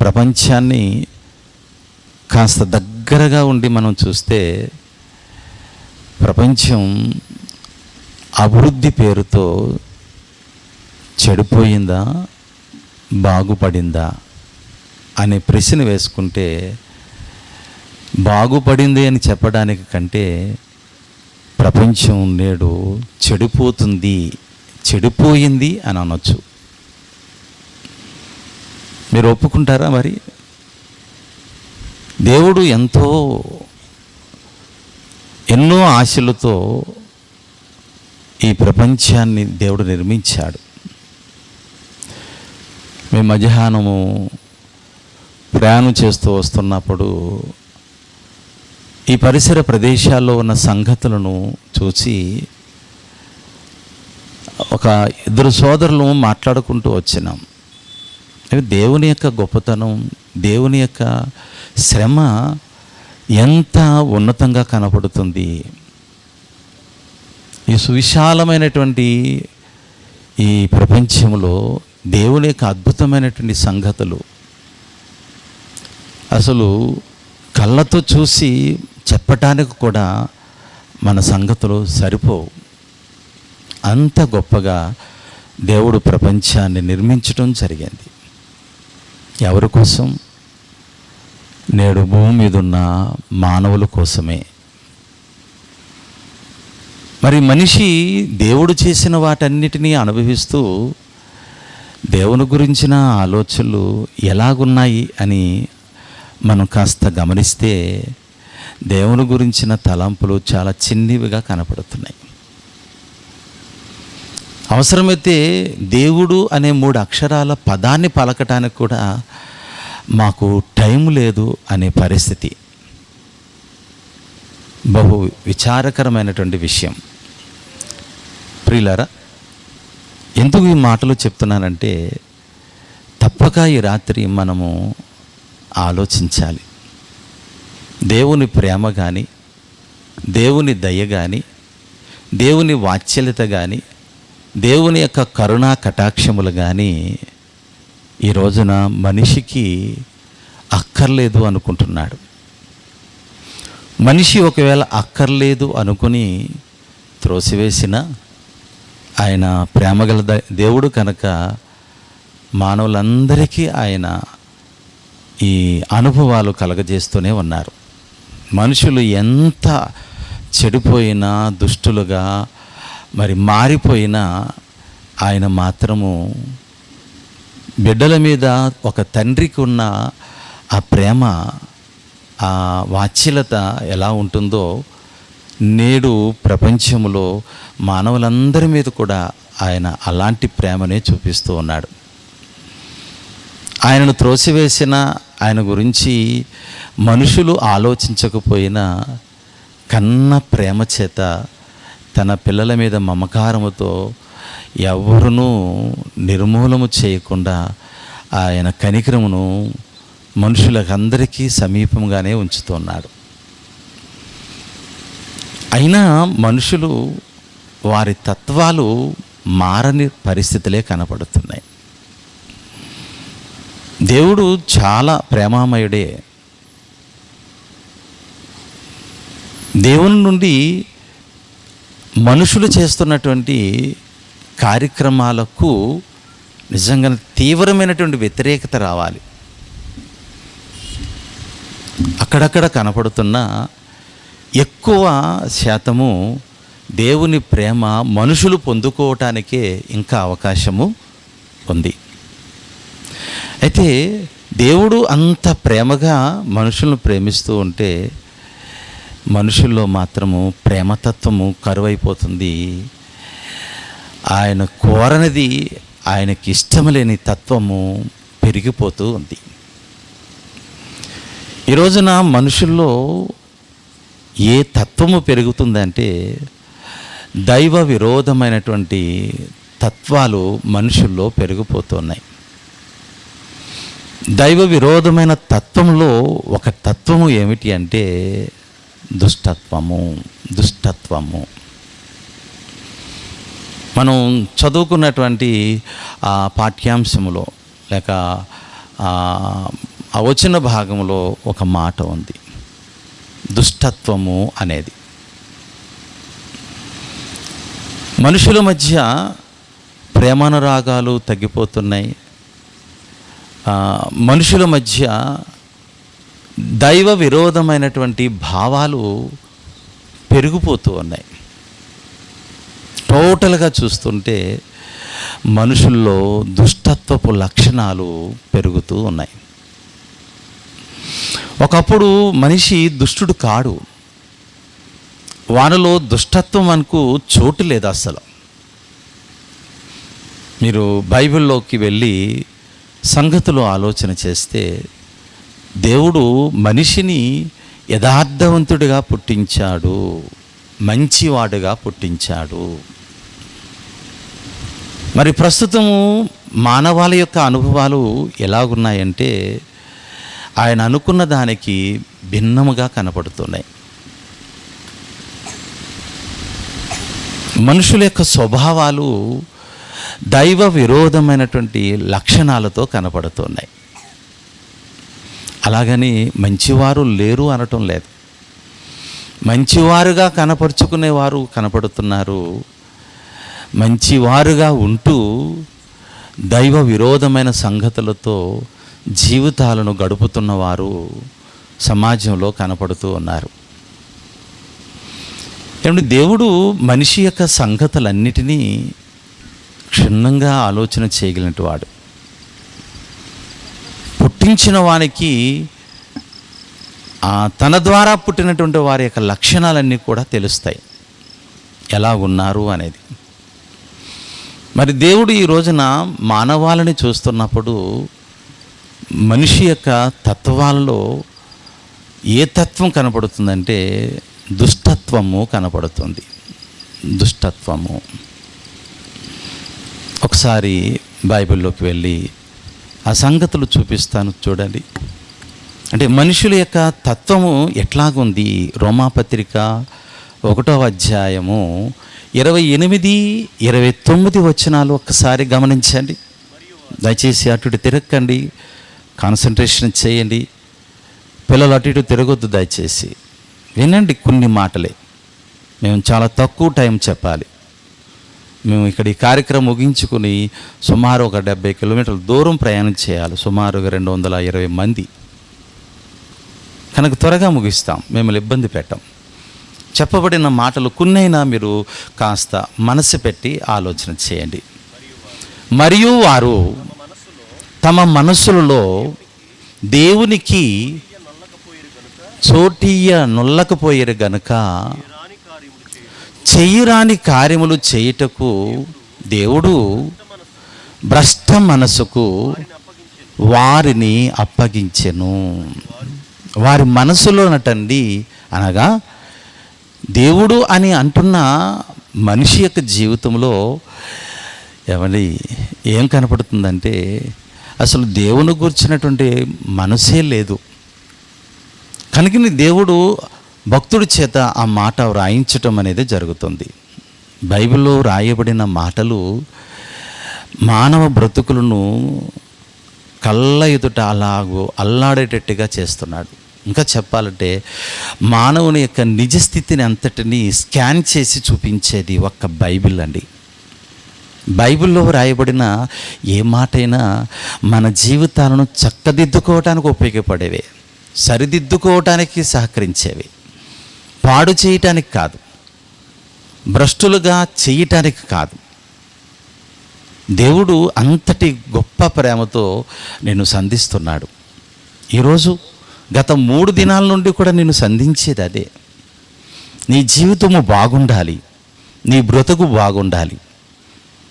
ప్రపంచాన్ని కాస్త దగ్గరగా ఉండి మనం చూస్తే ప్రపంచం అభివృద్ధి పేరుతో చెడిపోయిందా, బాగుపడిందా అనే ప్రశ్న వేసుకుంటే బాగుపడింది అని చెప్పడానికి కంటే ప్రపంచం నేడు చెడిపోయింది అని అనొచ్చు. మీరు ఒప్పుకుంటారా? మరి దేవుడు ఎన్నో ఆశలతో ఈ ప్రపంచాన్ని దేవుడు నిర్మించాడు. మేము మధ్యాహ్నము ప్రయాణం చేస్తూ వస్తున్నప్పుడు ఈ పరిసర ప్రదేశాల్లో ఉన్న సంగతులను చూసి ఒక ఇద్దరు సోదరులు మాట్లాడుకుంటూ వచ్చినాం. దేవుని యొక్క గొప్పతనం, దేవుని యొక్క శ్రమ ఎంత ఉన్నతంగా కనపడుతుంది. ఈ సువిశాలమైనటువంటి ఈ ప్రపంచంలో దేవుని యొక్క అద్భుతమైనటువంటి సంగతులు అసలు కళ్ళతో చూసి చెప్పటానికి కూడా మన సంగతులు సరిపోవు. అంత గొప్పగా దేవుడు ప్రపంచాన్ని నిర్మించడం జరిగింది. ఎవరి కోసం? నేడు భూమి మీద ఉన్న మానవుల కోసమే. మరి మనిషి దేవుడు చేసిన వాటన్నిటినీ అనుభవిస్తూ దేవుని గురించిన ఆలోచనలు ఎలాగున్నాయి అని మనం కాస్త గమనిస్తే దేవుని గురించిన తలంపులు చాలా చిన్నవిగా కనపడుతున్నాయి. అవసరమైతే దేవుడు అనే 3 అక్షరాల పదాన్ని పలకటానికి కూడా మాకు టైం లేదు అనే పరిస్థితి. బహు విచారకరమైనటువంటి విషయం. ప్రియులారా, ఎందుకు ఈ మాటలు చెప్తున్నానంటే తప్పక ఈ రాత్రి మనము ఆలోచించాలి. దేవుని ప్రేమ కానీ, దేవుని దయ కానీ, దేవుని వాత్సల్యత కానీ, దేవుని యొక్క కరుణా కటాక్షములు కానీ ఈ రోజున మనిషికి అక్కర్లేదు అనుకుంటున్నాడు. మనిషి ఒకవేళ అక్కర్లేదు అనుకుని త్రోసివేసిన ఆయన ప్రేమగల దేవుడు కనుక మానవులందరికీ ఆయన ఈ అనుభవాలు కలగజేస్తూనే ఉన్నారు. మనుషులు ఎంత చెడిపోయినా, దుష్టులుగా మరి మారిపోయినా ఆయన మాత్రము బిడ్డల మీద ఒక తండ్రికి ఉన్న ఆ ప్రేమ, ఆ వాత్సల్యత ఎలా ఉంటుందో నేడు ప్రపంచంలో మానవులందరి మీద కూడా ఆయన అలాంటి ప్రేమనే చూపిస్తూ ఉన్నాడు. ఆయనను త్రోసివేసిన, ఆయన గురించి మనుషులు ఆలోచించకపోయినా కన్న ప్రేమ చేత తన పిల్లల మీద మమకారముతో ఎవరునూ నిర్మూలము చేయకుండా ఆయన కనికరమును మనుషులకందరికీ సమీపంగానే ఉంచుతున్నాడు. అయినా మనుషులు వారి తత్వాలు మారని పరిస్థితులే కనపడుతున్నాయి. దేవుడు చాలా ప్రేమామయుడే. దేవుని నుండి మనుషులు చేస్తున్నటువంటి కార్యక్రమాలకు నిజంగా తీవ్రమైనటువంటి వ్యతిరేకత రావాలి. అక్కడక్కడ కనపడుతున్న ఎక్కువ శాతము దేవుని ప్రేమ మనుషులు పొందుకోవటానికే ఇంకా అవకాశము ఉంది. అయితే దేవుడు అంత ప్రేమగా మనుషులను ప్రేమిస్తూ ఉంటే మనుషుల్లో మాత్రము ప్రేమతత్వము కరువైపోతుంది. ఆయన కోరనిది, ఆయనకి ఇష్టం లేని తత్వము పెరిగిపోతూ ఉంది. ఈ రోజున మనుషుల్లో ఏ తత్వము పెరుగుతుందంటే దైవ విరోధమైనటువంటి తత్వాలు మనుషుల్లో పెరిగిపోతున్నాయి. దైవ విరోధమైన తత్వంలో ఒక తత్వము ఏమిటి అంటే దుష్టత్వము. మనం చదువుకున్నటువంటి ఆ పాఠ్యాంశములో లేక ఆ వచ్చిన భాగంలో ఒక మాట ఉంది, దుష్టత్వము అనేది. మనుషుల మధ్య ప్రేమానురాగాలు తగ్గిపోతున్నాయి. మనుషుల మధ్య దైవ విరోధమైనటువంటి భావాలు పెరిగిపోతూ ఉన్నాయి. టోటల్గా చూస్తుంటే మనుషుల్లో దుష్టత్వపు లక్షణాలు పెరుగుతూ ఉన్నాయి. ఒకప్పుడు మనిషి దుష్టుడు కాడు, వానిలో దుష్టత్వం మనకు చోటు లేదు అసలు. మీరు బైబిల్లోకి వెళ్ళి సంగతులు ఆలోచన చేస్తే దేవుడు మనిషిని యథార్థవంతుడిగా పుట్టించాడు, మంచివాడుగా పుట్టించాడు. మరి ప్రస్తుతము మానవాళి యొక్క అనుభవాలు ఎలాగున్నాయంటే ఆయన అనుకున్న దానికి భిన్నముగా కనపడుతున్నాయి. మనుషుల యొక్క స్వభావాలు దైవ విరోధమైనటువంటి లక్షణాలతో కనపడుతున్నాయి. అలాగని మంచివారు లేరు అనటం లేదు. మంచివారుగా కనపరుచుకునేవారు కనపడుతున్నారు. మంచివారుగా ఉంటూ దైవ విరోధమైన సంగతులతో జీవితాలను గడుపుతున్నవారు సమాజంలో కనపడుతూ ఉన్నారు. ఏమంటే దేవుడు మనిషి యొక్క సంగతులన్నిటినీ క్షుణ్ణంగా ఆలోచన చేయగలిగినటువంటి వాడు. పుట్టించిన వానికి తన ద్వారా పుట్టినటువంటి వారి యొక్క లక్షణాలన్నీ కూడా తెలుస్తాయి, ఎలా ఉన్నారు అనేది. మరి దేవుడు ఈ రోజున మానవాళిని చూస్తున్నప్పుడు మనిషి యొక్క తత్వాల్లో ఏ తత్వం కనపడుతుందంటే దుష్టత్వము కనపడుతుంది. దుష్టత్వము. ఒకసారి బైబిల్లోకి వెళ్ళి ఆ సంగతులు చూపిస్తాను చూడండి. అంటే మనుషుల యొక్క తత్వము ఎట్లాగుంది. రోమాపత్రిక 1వ అధ్యాయము 28, 29 వచనాలు ఒక్కసారి గమనించండి. దయచేసి అటు ఇటు తిరగకండి, కాన్సన్ట్రేషన్ చేయండి. పిల్లలు అటు ఇటు తిరగొద్దు, దయచేసి వినండి. కొన్ని మాటలే, మేము చాలా తక్కువ టైం చెప్పాలి. మేము ఇక్కడ ఈ కార్యక్రమం ముగించుకుని సుమారు ఒక 70 కిలోమీటర్ల దూరం ప్రయాణం చేయాలి, సుమారుగా 220 మంది. కనుక త్వరగా ముగిస్తాం, మిమ్మల్ని ఇబ్బంది పెట్టాం. చెప్పబడిన మాటలు కొన్నైనా మీరు కాస్త మనసు పెట్టి ఆలోచన చేయండి. మరియు వారు తమ మనస్సులలో దేవునికి చోటీయ నొల్లకపోయారు గనుక చెయ్యరాని కార్యములు చేయుటకు దేవుడు భ్రష్ట మనసుకు వారిని అప్పగించెను. వారి మనసులోనటండి, అనగా దేవుడు అని అంటున్న మనిషి యొక్క జీవితంలో ఏమండి ఏం కనపడుతుందంటే అసలు దేవుని గురించినటువంటి మనసే లేదు. కనుక దేవుడు భక్తుడి చేత ఆ మాట వ్రాయించటం అనేది జరుగుతుంది. బైబిల్లో రాయబడిన మాటలు మానవ బ్రతుకులను కళ్ళ ఎదుట అలాగూ అల్లాడేటట్టుగా చేస్తున్నాడు. ఇంకా చెప్పాలంటే మానవుని యొక్క నిజస్థితిని అంతటిని స్కాన్ చేసి చూపించేది ఒక్క బైబిల్ అండి. బైబిల్లో రాయబడిన ఏ మాటైనా మన జీవితాలను చక్కదిద్దుకోవటానికి ఉపయోగపడేవే, సరిదిద్దుకోవటానికి సహకరించేవి, పాడు చేయటానికి కాదు, భ్రష్టులుగా చేయటానికి కాదు. దేవుడు అంతటి గొప్ప ప్రేమతో నేను సంధిస్తున్నాడు. ఈరోజు గత 3 దినాల నుండి కూడా నేను సంధించేది అదే. నీ జీవితము బాగుండాలి, నీ బ్రతుకు బాగుండాలి,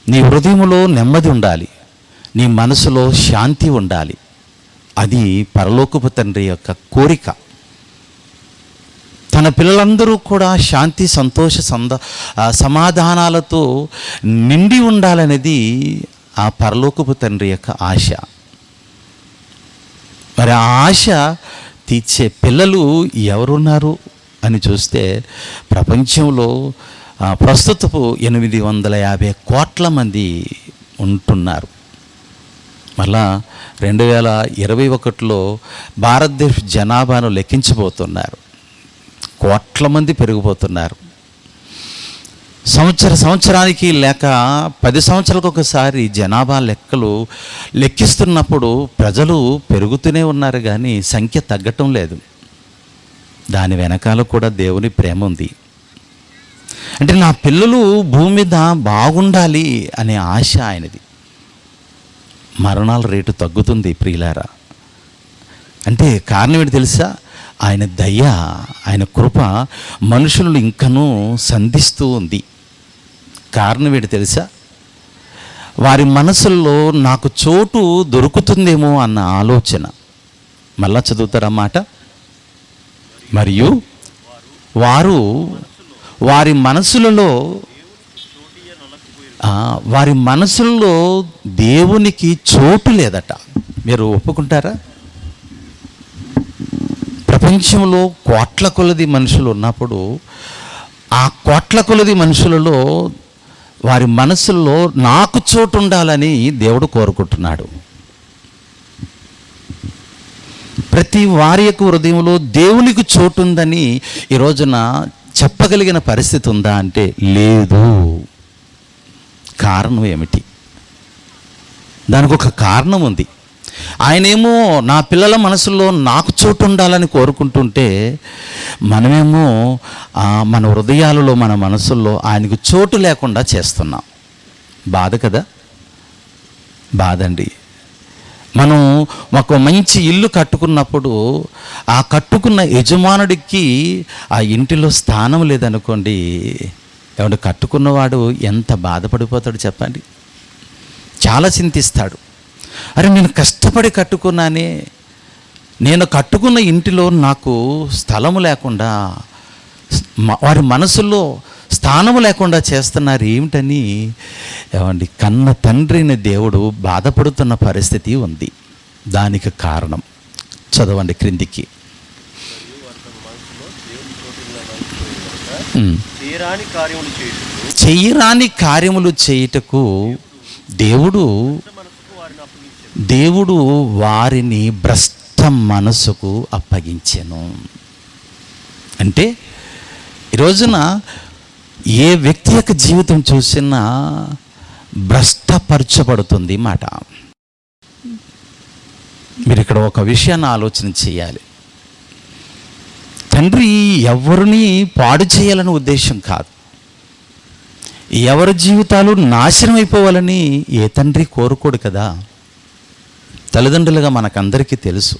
నీ హృదయంలో నెమ్మది ఉండాలి, నీ మనసులో శాంతి ఉండాలి. అది పరలోకపు తండ్రి యొక్క కోరిక. తన పిల్లలందరూ కూడా శాంతి సంతోష సమాధానాలతో నిండి ఉండాలనేది ఆ పరలోకపు తండ్రి యొక్క ఆశ. మరి ఆ ఆశ తీర్చే పిల్లలు ఎవరున్నారు అని చూస్తే ప్రపంచంలో ప్రస్తుతపు 850 కోట్ల మంది ఉంటున్నారు. మళ్ళా 2021లో భారతదేశ జనాభాను లెక్కించబోతున్నారు. కోట్ల మంది పెరిగిపోతున్నారు. సంవత్సరానికి లేక 10 సంవత్సరాలకు ఒకసారి జనాభా లెక్కలు లెక్కిస్తున్నప్పుడు ప్రజలు పెరుగుతూనే ఉన్నారు, కానీ సంఖ్య తగ్గటం లేదు. దాని వెనకాల కూడా దేవుని ప్రేమ ఉంది. అంటే నా పిల్లలు భూమి మీద బాగుండాలి అనే ఆశ ఆయనది. మరణాల రేటు తగ్గుతుంది ప్రియులారా. అంటే కారణం ఏంటి తెలుసా? ఆయన దయ, ఆయన కృప మనుషులను ఇంకనూ సంధిస్తూ ఉంది. కారణం ఏంటి తెలుసా? వారి మనసుల్లో నాకు చోటు దొరుకుతుందేమో అన్న ఆలోచన. మళ్ళా చదువుతారన్నమాట. మరియు వారు వారి మనసులలో దేవునికి చోటు లేదట. మీరు ఒప్పుకుంటారా? ప్రపంచంలో కోట్ల కొలది మనుషులు ఉన్నప్పుడు ఆ కోట్ల కొలది మనుషులలో వారి మనసుల్లో నాకు చోటు ఉండాలని దేవుడు కోరుకుంటున్నాడు. ప్రతి వారి యొక్క హృదయంలో దేవునికి చోటు ఉందని ఈ రోజున చెప్పగలిగిన పరిస్థితి ఉందా అంటే లేదు. కారణం ఏమిటి? దానికి ఒక కారణం ఉంది. ఆయనేమో నా పిల్లల మనసులో నాకు చోటు ఉండాలని కోరుకుంటుంటే మనమేమో మన హృదయాలలో మన మనసుల్లో ఆయనకు చోటు లేకుండా చేస్తున్నాం. బాధ కదా? బాధండి. మనం ఒక మంచి ఇల్లు కట్టుకున్నప్పుడు ఆ కట్టుకున్న యజమానుడికి ఆ ఇంటిలో స్థానం లేదనుకోండి, ఎవడు కట్టుకున్నవాడు ఎంత బాధపడిపోతాడు చెప్పండి. చాలా చింతిస్తాడు. అరే నేను కష్టపడి కట్టుకున్నానే, నేను కట్టుకున్న ఇంటిలో నాకు స్థలము లేకుండా, వారి మనసులో స్థానము లేకుండా చేస్తున్నారు ఏమిటని ఏమండి కన్న తండ్రిని దేవుడు బాధపడుతున్న పరిస్థితి ఉంది. దానికి కారణం చదవండి క్రిందికి. చెయ్యరాని కార్యములు చేయుటకు దేవుడు వారిని భ్రష్ట మనసుకు అప్పగించెను. అంటే ఈ రోజున ఏ వ్యక్తి యొక్క జీవితం చూసినా భ్రష్టపరచబడుతుంది మాట. మీరు ఇక్కడ ఒక విషయాన్ని ఆలోచన చేయాలి. తండ్రి ఎవరిని పాడు చేయాలని ఉద్దేశం కాదు. ఎవరి జీవితాలు నాశనం అయిపోవాలని ఏ తండ్రి కోరుకోడు కదా. తల్లిదండ్రులుగా మనకందరికీ తెలుసు,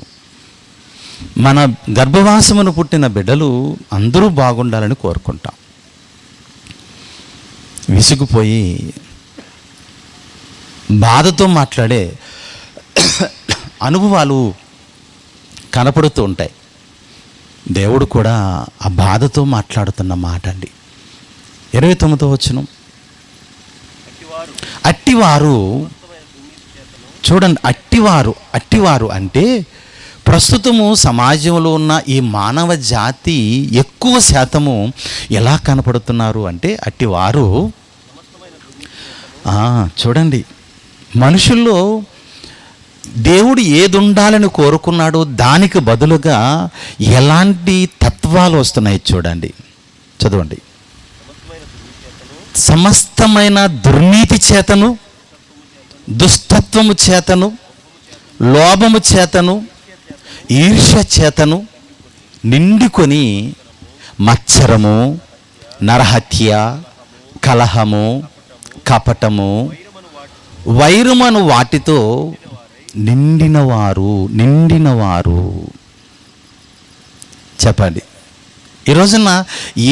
మన గర్భవాసమును పుట్టిన బిడ్డలు అందరూ బాగుండాలని కోరుకుంటాం. విసుగుపోయి బాధతో మాట్లాడే అనుభవాలు కనపడుతూ ఉంటాయి. దేవుడు కూడా ఆ బాధతో మాట్లాడుతున్న మాట అండి. 29వ వచనం, అట్టివారు చూడండి, అట్టివారు అంటే ప్రస్తుతము సమాజంలో ఉన్న ఈ మానవ జాతి ఎక్కువ శాతము ఎలా కనపడుతున్నారు అంటే అట్టివారు చూడండి, మనుషుల్లో దేవుడు ఏది ఉండాలని కోరుకున్నాడో దానికి బదులుగా ఎలాంటి తత్వాలు వస్తున్నాయి చూడండి. చదవండి. సమస్తమైన దుర్నీతి చేతను, దుష్టత్వము చేతను, లోభము చేతను, ఈర్ష్య చేతను నిండుకొని మత్సరము, నరహత్య, కలహము, కపటము, వైరమను వాటితో నిండినవారు. చెప్పండి, ఈ రోజున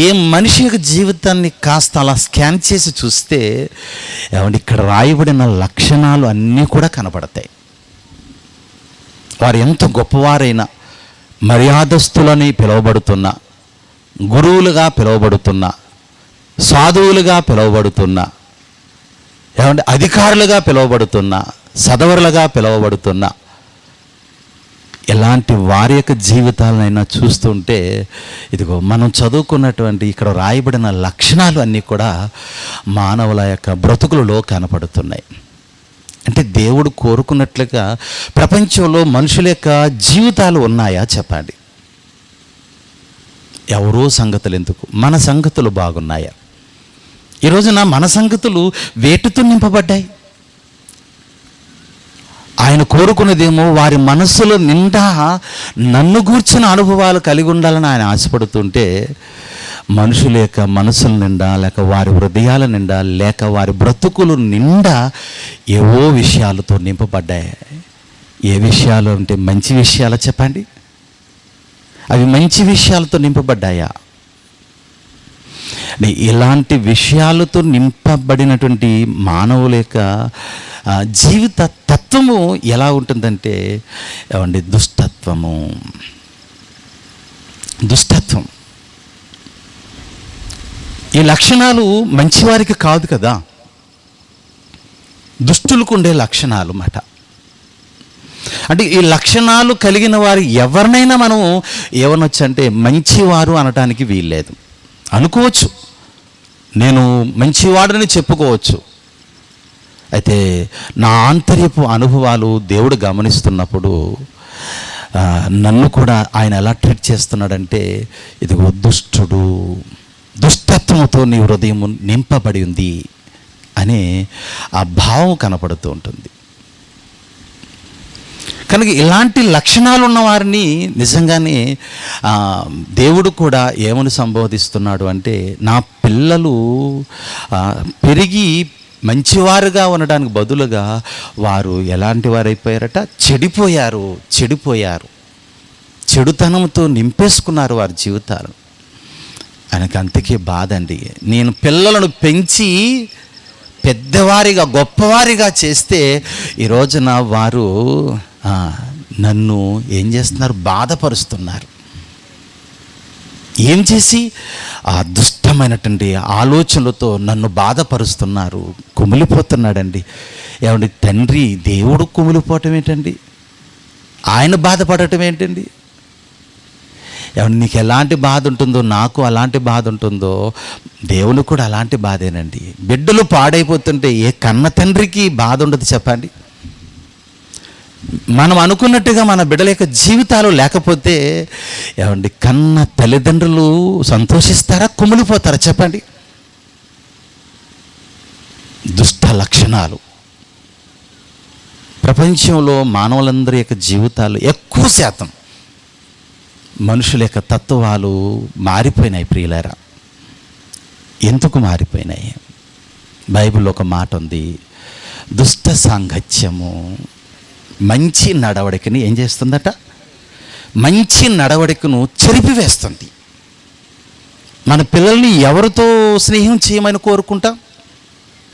ఏ మనిషి యొక్క జీవితాన్ని కాస్త అలా స్కాన్ చేసి చూస్తే ఏమంటే ఇక్కడ రాయబడిన లక్షణాలు అన్నీ కూడా కనపడతాయి. వారు ఎంత గొప్పవారైనా, మర్యాదస్తులని పిలువబడుతున్నా, గురువులుగా పిలువబడుతున్నా, సాధువులుగా పిలువబడుతున్నా, ఏమంటే అధికారులుగా పిలువబడుతున్నా, సదవరులుగా పిలువబడుతున్నా, ఎలాంటి వారి యొక్క జీవితాలనైనా చూస్తుంటే ఇదిగో మనం చదువుకున్నటువంటి ఇక్కడ రాయబడిన లక్షణాలు అన్నీ కూడా మానవుల యొక్క బ్రతుకులలో కనపడుతున్నాయి. అంటే దేవుడు కోరుకున్నట్లుగా ప్రపంచంలో మనుషుల యొక్క జీవితాలు ఉన్నాయా చెప్పండి. ఎవరో సంగతులు ఎందుకు, మన సంగతులు బాగున్నాయా? ఈ రోజున మన సంగతులు వేటితో నింపబడ్డాయి? ఆయన కోరుకున్నదేమో వారి మనస్సులో నిండా నన్ను గూర్చిన అనుభవాలు కలిగి ఉండాలని ఆయన ఆశపడుతుంటే, మనుషుల యొక్క మనసుల నిండా, లేక వారి హృదయాల నిండా, లేక వారి బ్రతుకులు నిండా ఏవో విషయాలతో నింపబడ్డాయి. ఏ విషయాలు అంటే మంచి విషయాలు చెప్పండి. అవి మంచి విషయాలతో నింపబడ్డాయా? ఇలాంటి విషయాలతో నింపబడినటువంటి మానవుల యొక్క జీవిత తత్వము ఎలా ఉంటుందంటే ఏమండి, దుష్టత్వం. ఈ లక్షణాలు మంచివారికి కాదు కదా, దుష్టులకు ఉండే లక్షణాలు మాట. అంటే ఈ లక్షణాలు కలిగిన వారు ఎవరినైనా మనం ఏమనొచ్చు అంటే మంచివారు అనటానికి వీల్లేదు. అనుకోవచ్చు, నేను మంచివాడని చెప్పుకోవచ్చు. అయితే నా ఆంతర్యపు అనుభవాలు దేవుడు గమనిస్తున్నప్పుడు నన్ను కూడా ఆయన ఎలా ట్రీట్ చేస్తున్నాడంటే, ఇదిగో దుష్టత్వంతో నీ హృదయం నింపబడి ఉంది అనే ఆ భావం కనపడుతూ ఉంటుంది. కనుక ఇలాంటి లక్షణాలు ఉన్న వారిని నిజంగానే దేవుడు కూడా ఏమని సంబోధిస్తున్నాడు అంటే, నా పిల్లలు పెరిగి మంచివారుగా ఉండడానికి బదులుగా వారు ఎలాంటి వారైపోయారట? చెడిపోయారు. చెడుతనంతో నింపేసుకున్నారు వారి జీవితాలు. ఆయనకు అంతకే బాధ అండి. నేను పిల్లలను పెంచి పెద్దవారిగా గొప్పవారిగా చేస్తే ఈ రోజున వారు నన్ను ఏం చేస్తున్నారు? బాధపరుస్తున్నారు. ఏం చేసి? ఆ దుష్టమైనటువంటి ఆలోచనలతో నన్ను బాధపరుస్తున్నారు. కుమిలిపోతున్నాడండి. ఏమండి, తండ్రి దేవుడు కుమిలిపోవటం ఏంటండి? ఆయన బాధపడటం ఏంటండి? ఏమండి, నీకు ఎలాంటి బాధ ఉంటుందో నాకు అలాంటి బాధ ఉంటుందో దేవునికి కూడా అలాంటి బాధేనండి. బిడ్డలు పాడైపోతుంటే ఏ కన్న తండ్రికి బాధ ఉండదు చెప్పండి. మనం అనుకున్నట్టుగా మన బిడ్డల యొక్క జీవితాలు లేకపోతే ఏమండి, కన్న తల్లిదండ్రులు సంతోషిస్తారా, కుమిలిపోతారా చెప్పండి? దుష్ట లక్షణాలు ప్రపంచంలో మానవులందరి యొక్క జీవితాలు ఎక్కువ శాతం మనుషుల యొక్క తత్వాలు మారిపోయినాయి ప్రియులారా. ఎందుకు మారిపోయినాయి? బైబిల్లో ఒక మాట ఉంది, దుష్ట సాంగత్యము మంచి నడవడికని ఏం చేస్తుందట? మంచి నడవడికను చెరిపివేస్తుంది. మన పిల్లల్ని ఎవరితో స్నేహం చేయమని కోరుకుంటాం?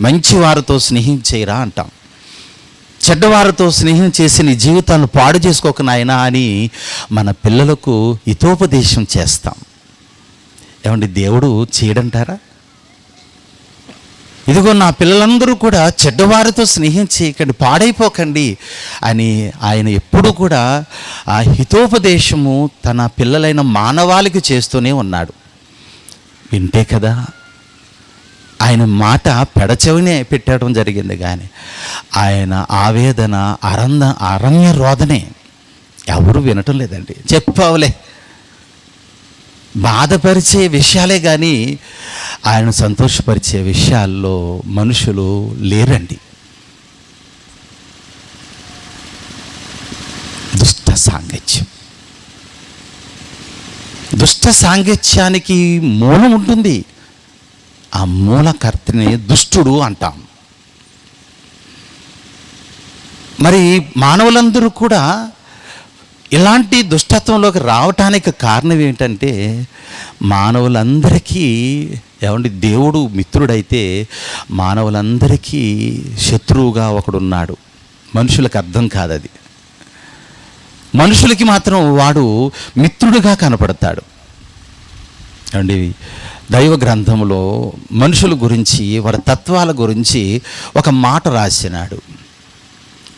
మంచి వారితో స్నేహం చేయరా అంటాం. చెడ్డవారితో స్నేహం చేసి నీ జీవితాన్ని పాడు చేసుకోక నాయనా అని మన పిల్లలకు హితోపదేశం చేస్తాం. ఏమండి, దేవుడు చేయడంటారా? ఇదిగో నా పిల్లలందరూ కూడా చెడ్డవారితో స్నేహం చేయకండి, పాడైపోకండి అని ఆయన ఎప్పుడు కూడా ఆ హితోపదేశము తన పిల్లలైన మానవాళికి చేస్తూనే ఉన్నాడు. వింటే కదా ఆయన మాట పెడచెవినే పెట్టడం జరిగింది, కానీ ఆయన ఆవేదన అరణ్య రోదనే ఎవరు వినటం లేదండి. చెప్పావులే, బాధపరిచే విషయాలే కానీ ఆయన సంతోషపరిచే విషయాల్లో మనుషులు లేరండి. దుష్ట సాంగత్యం, దుష్ట సాంగత్యానికి మూలం ఉంటుంది. ఆ మూలకర్తని దుష్టుడు అంటాం. మరి మానవులందరూ కూడా ఇలాంటి దుష్టత్వంలోకి రావటానికి కారణం ఏంటంటే, మానవులందరికీ ఏమండి దేవుడు మిత్రుడైతే మానవులందరికీ శత్రువుగా ఒకడున్నాడు. మనుషులకు అర్థం కాదు అది. మనుషులకి మాత్రం వాడు మిత్రుడిగా కనపడతాడు. అండి, దైవ గ్రంథంలో మనుషుల గురించి, వారి తత్వాల గురించి ఒక మాట రాసినాడు.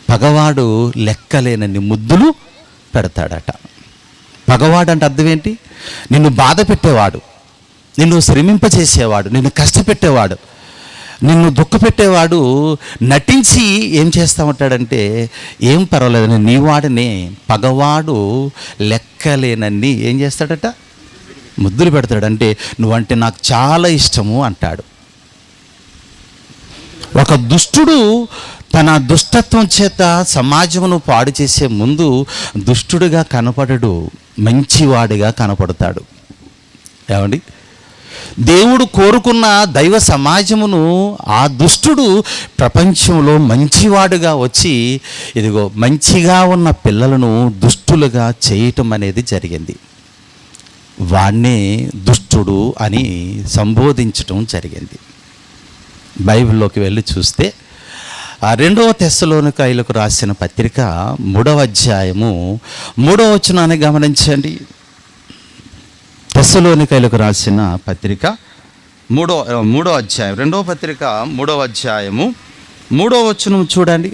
పగవాడు లెక్కలేనన్ని ముద్దులు పెడతాడట. పగవాడు అంటే అర్థం ఏంటి? నిన్ను బాధ పెట్టేవాడు, నిన్ను శ్రమింపచేసేవాడు, నిన్ను కష్టపెట్టేవాడు, నిన్ను దుఃఖపెట్టేవాడు నటించి ఏం చేస్తూ ఉంటాడంటే, ఏం పర్వాలేదని నీ వాడినే పగవాడు లెక్కలేనన్ని ఏం చేస్తాడట? ముద్దులు పెడతాడు. అంటే నువ్వంటే నాకు చాలా ఇష్టము అంటాడు. ఒక దుష్టుడు తన దుష్టత్వం చేత సమాజమును పాడు చేసే ముందు దుష్టుడిగా కనపడడు, మంచివాడిగా కనపడతాడు. ఏమండి, దేవుడు కోరుకున్న దైవ సమాజమును ఆ దుష్టుడు ప్రపంచంలో మంచివాడుగా వచ్చి ఇదిగో మంచిగా ఉన్న పిల్లలను దుష్టులుగా చేయటం అనేది జరిగింది. వాణ్ణే దుష్టుడు అని సంబోధించటం జరిగింది. బైబిల్లోకి వెళ్ళి చూస్తే ఆ 2వ తెస్సలోనికైలకు రాసిన పత్రిక 3వ అధ్యాయము 3వ వచనాన్ని గమనించండి. తెస్సలోనికైలకు రాసిన పత్రిక 3వ అధ్యాయం, 2వ పత్రిక 3వ అధ్యాయము 3వ వచనం చూడండి.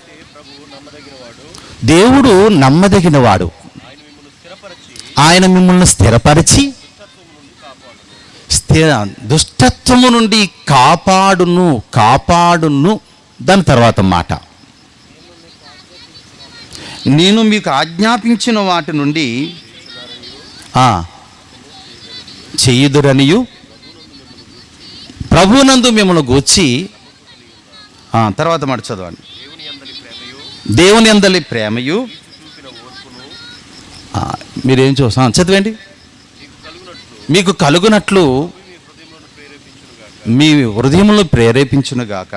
దేవుడు నమ్మదగినవాడు, ఆయన మిమ్మల్ని స్థిరపరిచి దుష్టత్వము నుండి కాపాడును. దాని తర్వాత మాట, నేను మీకు ఆజ్ఞాపించిన వాటి నుండి చేయుదురనియు ప్రభునందు మిమ్మల్ని గూర్చి తర్వాత మాట చదవండి. దేవుని యందలి ప్రేమయు మీరేం చూసాం చదివండి. మీకు కలుగునట్లు మీ హృదయములను ప్రేరేపించునుగాక.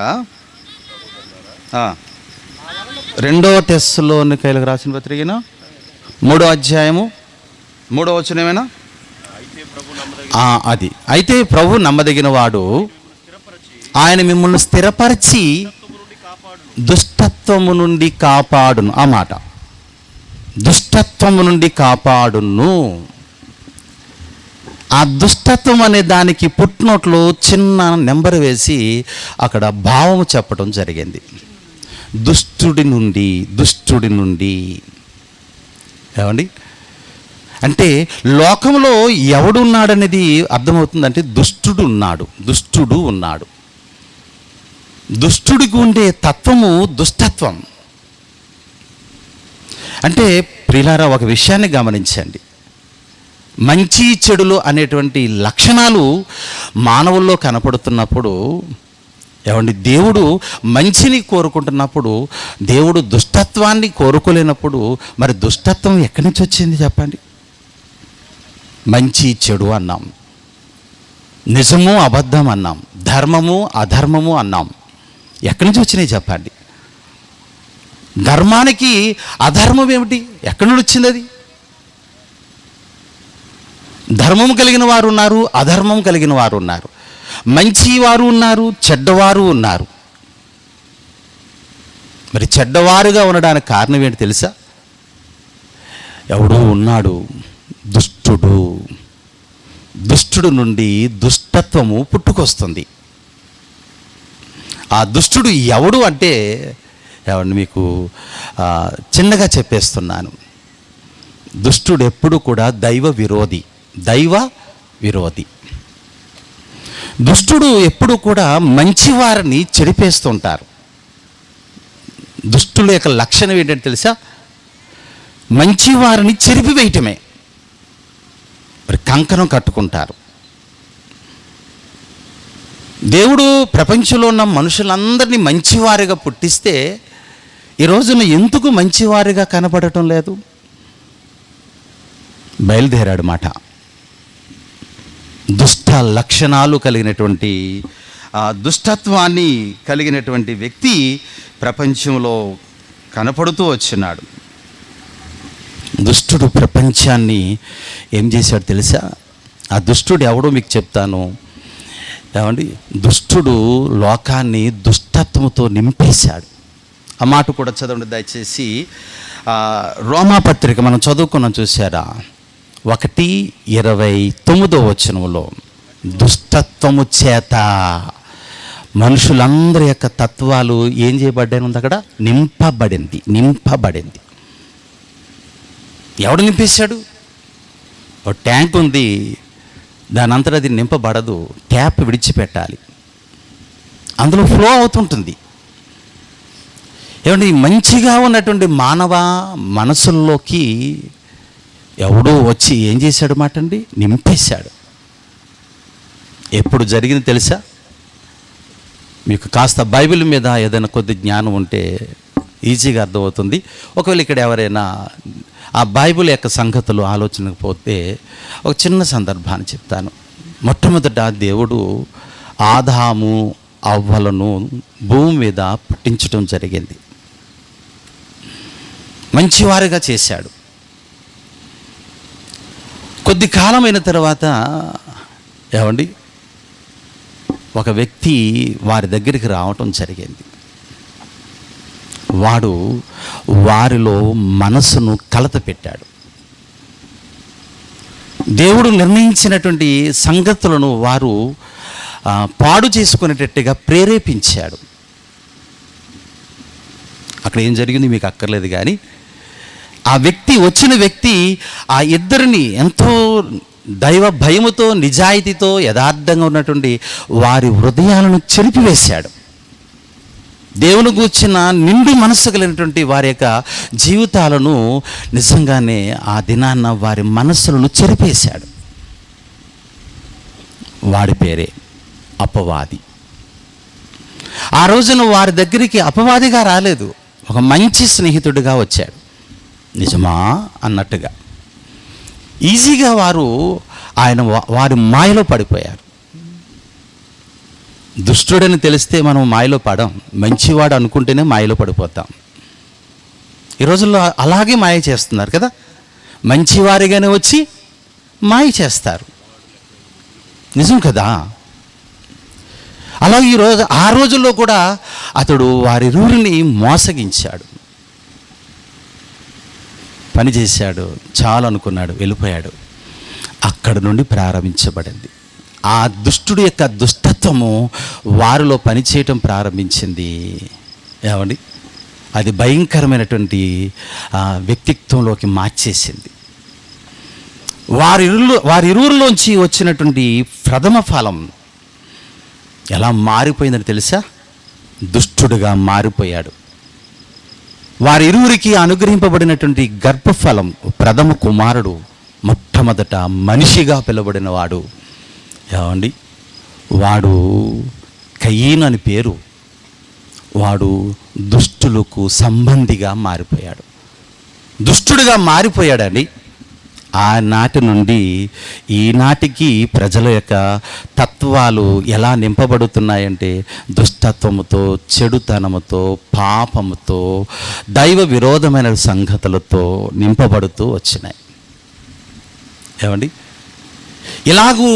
2వ తెస్సలోనికైలకు రాసిన పత్రికన 3వ అధ్యాయము 3వ వచనమేనా? అది అయితే ప్రభు నమ్మదగిన వాడు, ఆయన మిమ్మల్ని స్థిరపరిచి దుష్టత్వము నుండి కాపాడును. ఆ మాట, దుష్టత్వము నుండి కాపాడును. ఆ దుష్టత్వం అనే దానికి పుట్టినోట్లో చిన్న నెంబర్ వేసి అక్కడ భావము చెప్పడం జరిగింది. దుష్టుడి నుండి. ఏమండి, అంటే లోకంలో ఎవడున్నాడనేది అర్థమవుతుందంటే దుష్టుడు ఉన్నాడు. దుష్టుడికి ఉండే తత్వము దుష్టత్వం. అంటే ప్రియులారా, ఒక విషయాన్ని గమనించండి. మంచి చెడులు అనేటువంటి లక్షణాలు మానవుల్లో కనపడుతున్నప్పుడు, ఏమండి, దేవుడు మంచిని కోరుకుంటున్నప్పుడు, దేవుడు దుష్టత్వాన్ని కోరుకోలేనప్పుడు మరి దుష్టత్వం ఎక్కడి నుంచి వచ్చింది చెప్పండి? మంచి చెడు అన్నాం, నిజము అబద్ధం అన్నాం, ధర్మము అధర్మము అన్నాం. ఎక్కడి నుంచి వచ్చినాయి చెప్పండి? ధర్మానికి అధర్మం ఏమిటి? ఎక్కడి నుండి వచ్చింది అది? ధర్మం కలిగిన వారు ఉన్నారు, అధర్మం కలిగిన వారు ఉన్నారు, మంచివారు ఉన్నారు, చెడ్డవారు ఉన్నారు. మరి చెడ్డవారుగా ఉండడానికి కారణం ఏంటి తెలుసా? ఎవడో ఉన్నాడు దుష్టుడు. దుష్టుడు నుండి దుష్టత్వము పుట్టుకొస్తుంది. ఆ దుష్టుడు ఎవడు అంటే ఎవరిని మీకు చిన్నగా చెప్పేస్తున్నాను. దుష్టుడు ఎప్పుడు కూడా దైవ విరోధి. దైవ విరోధి. దుష్టుడు ఎప్పుడు కూడా మంచివారిని చెడిపేస్తుంటారు. దుష్టుల యొక్క లక్షణం ఏంటంటే తెలుసా? మంచివారిని చెరిపివేయటమే. మరి కంకణం కట్టుకుంటారు. దేవుడు ప్రపంచంలో ఉన్న మనుషులందరినీ మంచివారిగా పుట్టిస్తే ఈ రోజున ఎందుకు మంచివారిగా కనబడటం లేదు? బయలుదేరాడు మాట. దుష్ట లక్షణాలు కలిగినటువంటి దుష్టత్వాన్ని కలిగినటువంటి వ్యక్తి ప్రపంచంలో కనపడుతూ వచ్చినాడు. దుష్టుడు ప్రపంచాన్ని ఏం చేశాడు తెలుసా? ఆ దుష్టుడు ఎవడో మీకు చెప్తాను. ఏమండి, దుష్టుడు లోకాన్ని దుష్టత్వంతో నింపేశాడు. ఆ మాట కూడా చదవండి దయచేసి. రోమాపత్రిక మనం చదువుకున్నాం, చూసారా? 1:29 దుష్టత్వము చేత మనుషులందరి యొక్క తత్వాలు ఏం చేయబడ్డాయి ఉంది అక్కడ? నింపబడింది. ఎవడు నింపేశాడు? ఒక ట్యాంక్ ఉంది, దాని అంతటా అది నింపబడదు. ట్యాప్ విడిచిపెట్టాలి, అందులో ఫ్లో అవుతుంటుంది. ఏమంటే మంచిగా ఉన్నటువంటి మానవ మనసుల్లోకి ఎవడో వచ్చి ఏం చేశాడు మాట అండి? నింపేశాడు. ఎప్పుడు జరిగింది తెలుసా? మీకు కాస్త బైబిల్ మీద ఏదైనా కొద్ది జ్ఞానం ఉంటే ఈజీగా అర్థమవుతుంది. ఒకవేళ ఇక్కడ ఎవరైనా ఆ బైబిల్ యొక్క సంగతులు ఆలోచనకు పోతే ఒక చిన్న సందర్భాన్ని చెప్తాను. మొట్టమొదట దేవుడు ఆదాము అవ్వలను భూమి మీద పుట్టించడం జరిగింది. మంచివారిగా చేశాడు. కొద్ది కాలమైన తర్వాత ఏమండి, ఒక వ్యక్తి వారి దగ్గరికి రావటం జరిగింది. వాడు వారిలో మనసును కలత పెట్టాడు. దేవుడు నిర్ణయించినటువంటి సంగతులను వారు పాడు చేసుకునేటట్టుగా ప్రేరేపించాడు. అక్కడ ఏం జరిగింది మీకు అక్కర్లేదు, కానీ వచ్చిన వ్యక్తి ఆ ఇద్దరిని ఎంతో దైవ భయముతో, నిజాయితీతో, యథార్థంగా ఉన్నటువంటి వారి హృదయాలను చెరిపివేశాడు. దేవుని గూర్చిన నిండు మనస్సు కలిగినటువంటి వారి యొక్క జీవితాలను నిజంగానే ఆ దినాన్న వారి మనస్సులను చెరిపేశాడు. వాడి పేరే అపవాది. ఆ రోజున వారి దగ్గరికి అపవాదిగా రాలేదు, ఒక మంచి స్నేహితుడిగా వచ్చాడు. నిజమా అన్నట్టుగా ఈజీగా వారి మాయలో పడిపోయారు. దుష్టుడని తెలిస్తే మనం మాయలో పడం, మంచివాడు అనుకుంటేనే మాయలో పడిపోతాం. ఈ రోజుల్లో అలాగే మాయ చేస్తున్నారు కదా. మంచివారిగానే వచ్చి మాయ చేస్తారు, నిజం కదా. అలాగే ఆ రోజుల్లో కూడా అతడు వారిరువురిని మోసగించాడు. పని చేశాడు, చాలు అనుకున్నాడు, వెళ్ళిపోయాడు. అక్కడ నుండి ప్రారంభించబడింది ఆ దుష్టుడి యొక్క దుష్టత్వము వారిలో పనిచేయటం ప్రారంభించింది. ఏమండి, అది భయంకరమైనటువంటి వ్యక్తిత్వంలోకి మార్చేసింది. వారిరువురిలోంచి వచ్చినటువంటి ప్రథమ ఫలం ఎలా మారిపోయిందని తెలుసా? దుష్టుడుగా మారిపోయాడు. వారిరువురికి అనుగ్రహింపబడినటువంటి గర్భఫలం ప్రథమ కుమారుడు, మొట్టమొదట మనిషిగా పిలువబడిన వాడు. ఏమండి, వాడు కయీను అని పేరు. వాడు దుష్టులకు సంబంధిగా మారిపోయాడు, దుష్టుడిగా మారిపోయాడండి. ఆనాటి నుండి ఈనాటికి ప్రజల యొక్క తత్వాలు ఎలా నింపబడుతున్నాయంటే దుష్టత్వముతో, చెడుతనముతో, పాపముతో, దైవ విరోధమైన సంగతులతో నింపబడుతూ వచ్చినాయి. ఏమండి, ఇలాగూ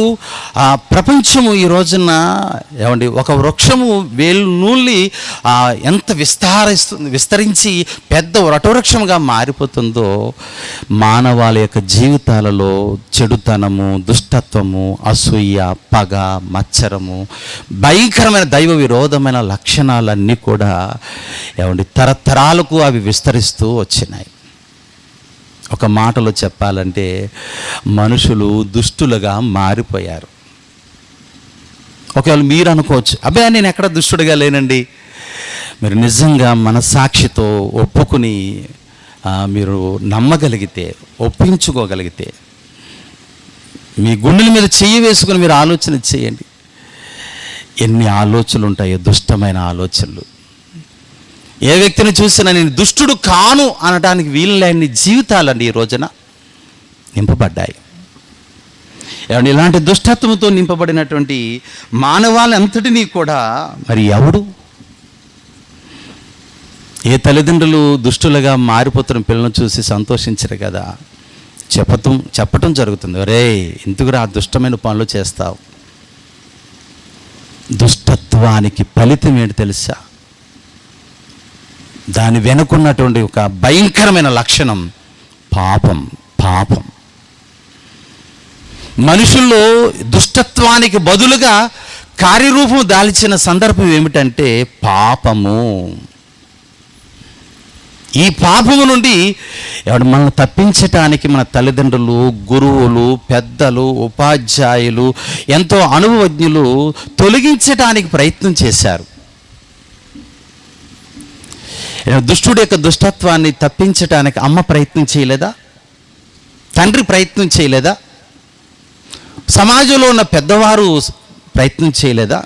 ప్రపంచము ఈ రోజున ఏమండి ఒక వృక్షము వేలు నూలి ఎంత విస్తరించి పెద్ద వటవృక్షముగా మారిపోతుందో, మానవాళి యొక్క జీవితాలలో చెడుతనము, దుష్టత్వము, అసూయ, పగ, మత్సరము, భయంకరమైన దైవ విరోధమైన లక్షణాలన్నీ కూడా ఏమండి తరతరాలకు అవి విస్తరిస్తూ వచ్చినాయి. ఒక మాటలో చెప్పాలంటే మనుషులు దుష్టులుగా మారిపోయారు. ఒకవేళ మీరు అనుకోవచ్చు, అబ్బాయి నేను ఎక్కడ దుష్టుడిగా లేనండి. మీరు నిజంగా మనసాక్షితో ఒప్పుకుని మీరు నమ్మగలిగితే, ఒప్పించుకోగలిగితే, మీ గుండెల మీద చెయ్యి వేసుకుని మీరు ఆలోచన చేయండి. ఎన్ని ఆలోచనలు ఉంటాయో, దుష్టమైన ఆలోచనలు. ఏ వ్యక్తిని చూసినా నేను దుష్టుడు కాను అనడానికి వీలులేని జీవితాలన్నీ ఈ రోజున నింపబడ్డాయి. ఏమంటే ఇలాంటి దుష్టత్వంతో నింపబడినటువంటి మానవాళంతటినీ కూడా మరి ఎవడు, ఏ తల్లిదండ్రులు దుష్టులుగా మారిపోతున్న పిల్లలను చూసి సంతోషించరు కదా, చెప్పటం జరుగుతుంది. ఒరే ఎందుకురా ఆ దుష్టమైన పనులు చేస్తావు. దుష్టత్వానికి ఫలితం ఏంటి తెలుసా? దాని వెనుకున్నటువంటి ఒక భయంకరమైన లక్షణం పాపం. పాపం మనుషుల్లో దుష్టత్వానికి బదులుగా కార్యరూపం దాల్చిన సందర్భం ఏమిటంటే పాపము. ఈ పాపము నుండి మనల్ని తప్పించటానికి మన తల్లిదండ్రులు, గురువులు, పెద్దలు, ఉపాధ్యాయులు, ఎంతో అనుభవజ్ఞులు తొలగించడానికి ప్రయత్నం చేశారు. దుష్టుడి యొక్క దుష్టత్వాన్ని తప్పించటానికి అమ్మ ప్రయత్నం చేయలేదా? తండ్రి ప్రయత్నం చేయలేదా? సమాజంలో ఉన్న పెద్దవారు ప్రయత్నం చేయలేదా?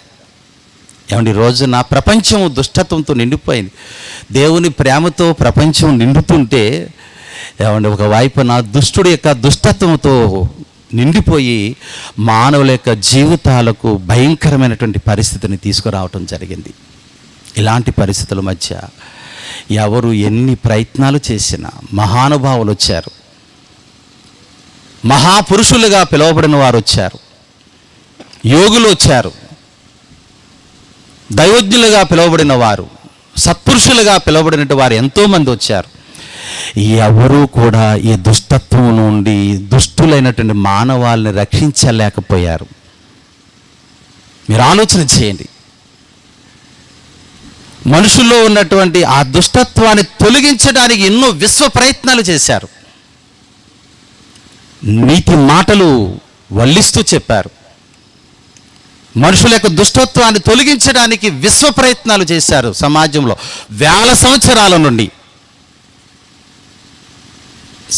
ఏమండి రోజున ప్రపంచం దుష్టత్వంతో నిండిపోయింది. దేవుని ప్రేమతో ప్రపంచం నిండుతుంటే ఏమండి ఒక వైపున దుష్టుడి యొక్క దుష్టత్వంతో నిండిపోయి మానవుల యొక్క జీవితాలకు భయంకరమైనటువంటి పరిస్థితిని తీసుకురావటం జరిగింది. ఇలాంటి పరిస్థితుల మధ్య ఎవరు ఎన్ని ప్రయత్నాలు చేసినా మహానుభావులు వచ్చారు, మహాపురుషులుగా పిలువబడిన వారు వచ్చారు, యోగులు వచ్చారు, దైవజ్ఞులుగా పిలువబడిన వారు, సత్పురుషులుగా పిలువబడిన వారు ఎంతోమంది వచ్చారు. ఎవరూ కూడా ఈ దుష్టత్వం నుండి దుష్టులైనటువంటి మానవాళ్ళని రక్షించలేకపోయారు. మీరు ఆలోచన చేయండి. మనుషుల్లో ఉన్నటువంటి ఆ దుష్టత్వాన్ని తొలగించడానికి ఎన్నో విశ్వ ప్రయత్నాలు చేశారు. నీతి మాటలు వల్లిస్తూ చెప్పారు. మనుషుల యొక్క దుష్టత్వాన్ని తొలగించడానికి విశ్వ ప్రయత్నాలు చేశారు. సమాజంలో వేల సంవత్సరాల నుండి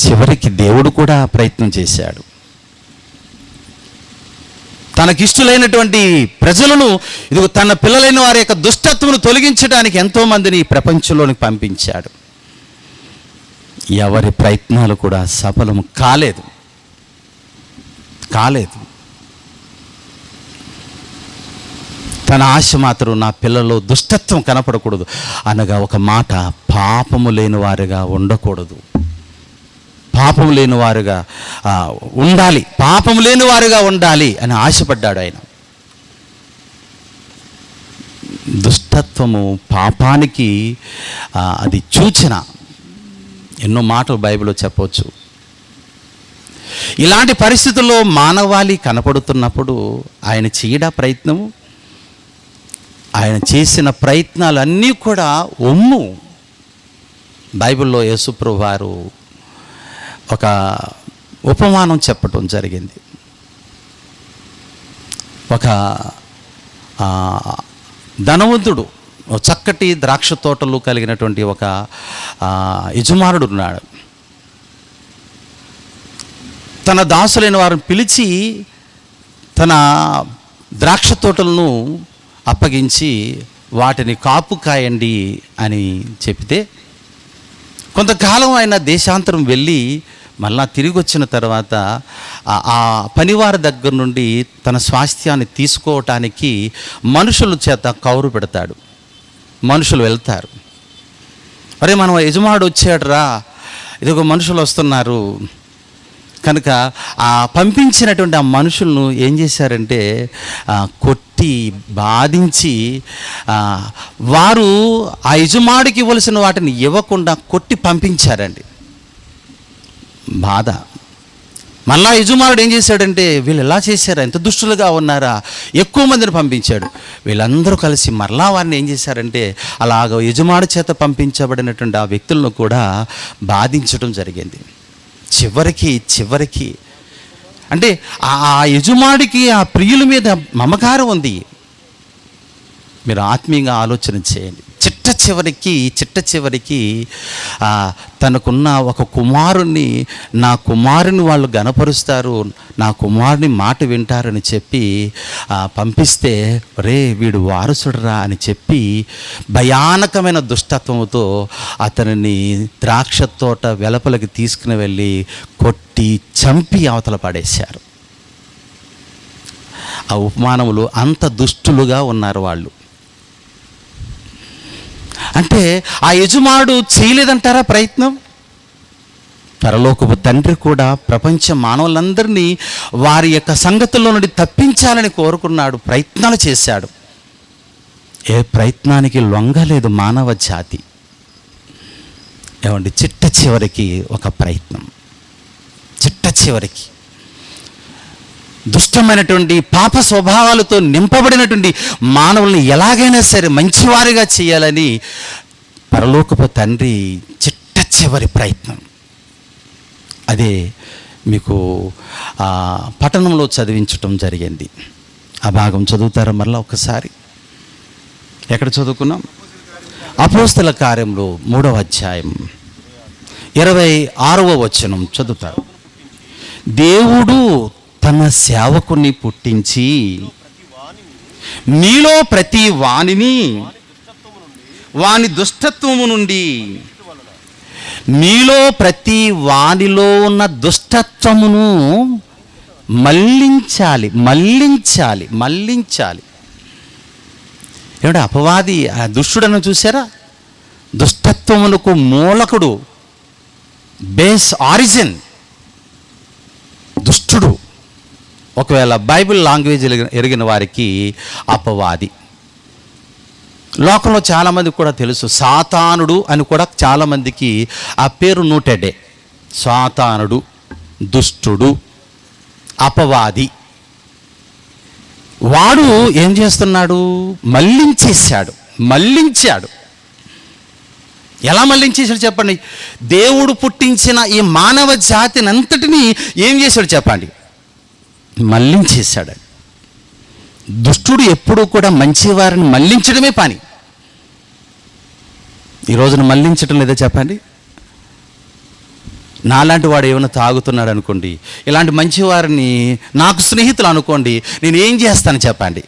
చివరికి దేవుడు కూడా ప్రయత్నం చేశాడు. తనకిష్టులైనటువంటి ప్రజలను ఇది తన పిల్లలైన వారి యొక్క దుష్టత్వను తొలగించడానికి ఎంతోమందిని ప్రపంచంలోనికి పంపించాడు. ఎవరి ప్రయత్నాలు కూడా సఫలం కాలేదు. తన ఆశ మాత్రం నా పిల్లల్లో దుష్టత్వం కనపడకూడదు అనగా ఒక మాట, పాపము లేని వారుగా ఉండకూడదు, పాపం లేని వారుగా ఉండాలి, పాపం లేని వారుగా ఉండాలి అని ఆశపడ్డాడు ఆయన. దుష్టత్వము పాపానికి అది సూచన. ఎన్నో మాటలు బైబిల్లో చెప్పవచ్చు. ఇలాంటి పరిస్థితుల్లో మానవాళి కనపడుతున్నప్పుడు ఆయన చేయడా ప్రయత్నము, ఆయన చేసిన ప్రయత్నాలన్నీ కూడా ఒమ్ము. బైబిల్లో యేసుప్రభువు వారు ఒక ఉపమానం చెప్పటం జరిగింది. ఒక ధనవంతుడు, చక్కటి ద్రాక్ష తోటలు కలిగినటువంటి ఒక యజమానుడు ఉన్నాడు. తన దాసులైన వారిని పిలిచి తన ద్రాక్ష తోటలను అప్పగించి వాటిని కాపు కాయండి అని చెప్తే, కొంతకాలం ఆయన దేశాంతరం వెళ్ళి మళ్ళా తిరిగి వచ్చిన తర్వాత ఆ పనివారి దగ్గర నుండి తన స్వాస్థ్యాన్ని తీసుకోవటానికి మనుషుల చేత కౌరు పెడతాడు. మనుషులు వెళ్తారు. అరే మనం యజమానుడు వచ్చాడురా, ఇదిగో మనుషులు వస్తున్నారు కనుక ఆ పంపించినటువంటి ఆ మనుషులను ఏం చేశారంటే కొట్టి బాధించి వారు ఆ యజమాడికి ఇవ్వాల్సిన వాటిని ఇవ్వకుండా కొట్టి పంపించారండి. బాధ. మళ్ళా యజమానుడు ఏం చేశాడంటే వీళ్ళు ఎలా చేశారా, ఎంత దుష్టులుగా ఉన్నారా, ఎక్కువ మందిని పంపించాడు. వీళ్ళందరూ కలిసి మరలా వారిని ఏం చేశారంటే అలాగ యజమాని చేత పంపించబడినటువంటి ఆ వ్యక్తులను కూడా బాధించడం జరిగింది. చివరికి అంటే ఆ యజమాడికి ఆ ప్రియుల మీద మమకారం ఉంది. మీరు ఆత్మీయంగా ఆలోచన చేయండి. చిట్ట చివరికి తనకున్న ఒక కుమారుణ్ణి, నా కుమారుని వాళ్ళు గనపరుస్తారు, నా కుమారుని మాట వింటారని చెప్పి పంపిస్తే రే వీడు వారసుడురా అని చెప్పి భయానకమైన దుష్టత్వంతో అతనిని ద్రాక్ష తోట వెలుపలికి తీసుకుని వెళ్ళి కొట్టి చంపి అవతల పడేశారు. ఆ ఉపమానములు అంత దుష్టులుగా ఉన్నారు వాళ్ళు. అంటే ఆ యజమానుడు చేయలేదంటారా ప్రయత్నం? పరలోకపు తండ్రి కూడా ప్రపంచ మానవులందరినీ వారి యొక్క సంగతుల్లో నుండి తప్పించాలని కోరుకున్నాడు, ప్రయత్నాలు చేశాడు. ఏ ప్రయత్నానికి లొంగలేదు మానవ జాతి. ఏమండి, చిట్ట చివరికి ఒక ప్రయత్నం, చిట్ట చివరికి దుష్టమైనటువంటి పాప స్వభావాలతో నింపబడినటువంటి మానవుల్ని ఎలాగైనా సరే మంచివారిగా చేయాలని పరలోకపు తండ్రి చిట్ట చివరి ప్రయత్నం. అదే మీకు పట్టణంలో చదివించటం జరిగింది. ఆ భాగం చదువుతారా మరలా ఒకసారి? ఎక్కడ చదువుకున్నాం? అపోస్తల కార్యంలో 3వ అధ్యాయం 26వ వచనం చదువుతారు. దేవుడు తన సేవకుని పుట్టించి మీలో ప్రతి వానిని వాని దుష్టత్వము నుండి, మీలో ప్రతి వానిలో ఉన్న దుష్టత్వమును మళ్ళించాలి. ఏమిటి అపవాది ఆ దుష్టుడను చూసారా? దుష్టత్వమునకు మూలకుడు, బేస్ ఆరిజిన్ దుష్టుడు. ఒకవేళ బైబిల్ లాంగ్వేజ్ ఎరిగిన వారికి అపవాది. లోకంలో చాలామంది కూడా తెలుసు, సాతానుడు అని కూడా చాలామందికి ఆ పేరు నోటెడే. సాతానుడు, దుష్టుడు, అపవాది. వాడు ఏం చేస్తున్నాడు? మళ్ళించాడు. ఎలా మళ్ళించేశాడు చెప్పండి? దేవుడు పుట్టించిన ఈ మానవ జాతిని అంతటినీ ఏం చేశాడు చెప్పండి? మళ్ళించేశాడు. దుష్టుడు ఎప్పుడూ కూడా మంచివారిని మళ్ళించడమే పని. ఈ రోజున మళ్ళించడం లేదా చెప్పండి? నాలాంటి వాడు ఏమైనా తాగుతున్నాడు అనుకోండి, ఇలాంటి మంచివారిని నాకు స్నేహితులు అనుకోండి, నేను ఏం చేస్తాను చెప్పండి?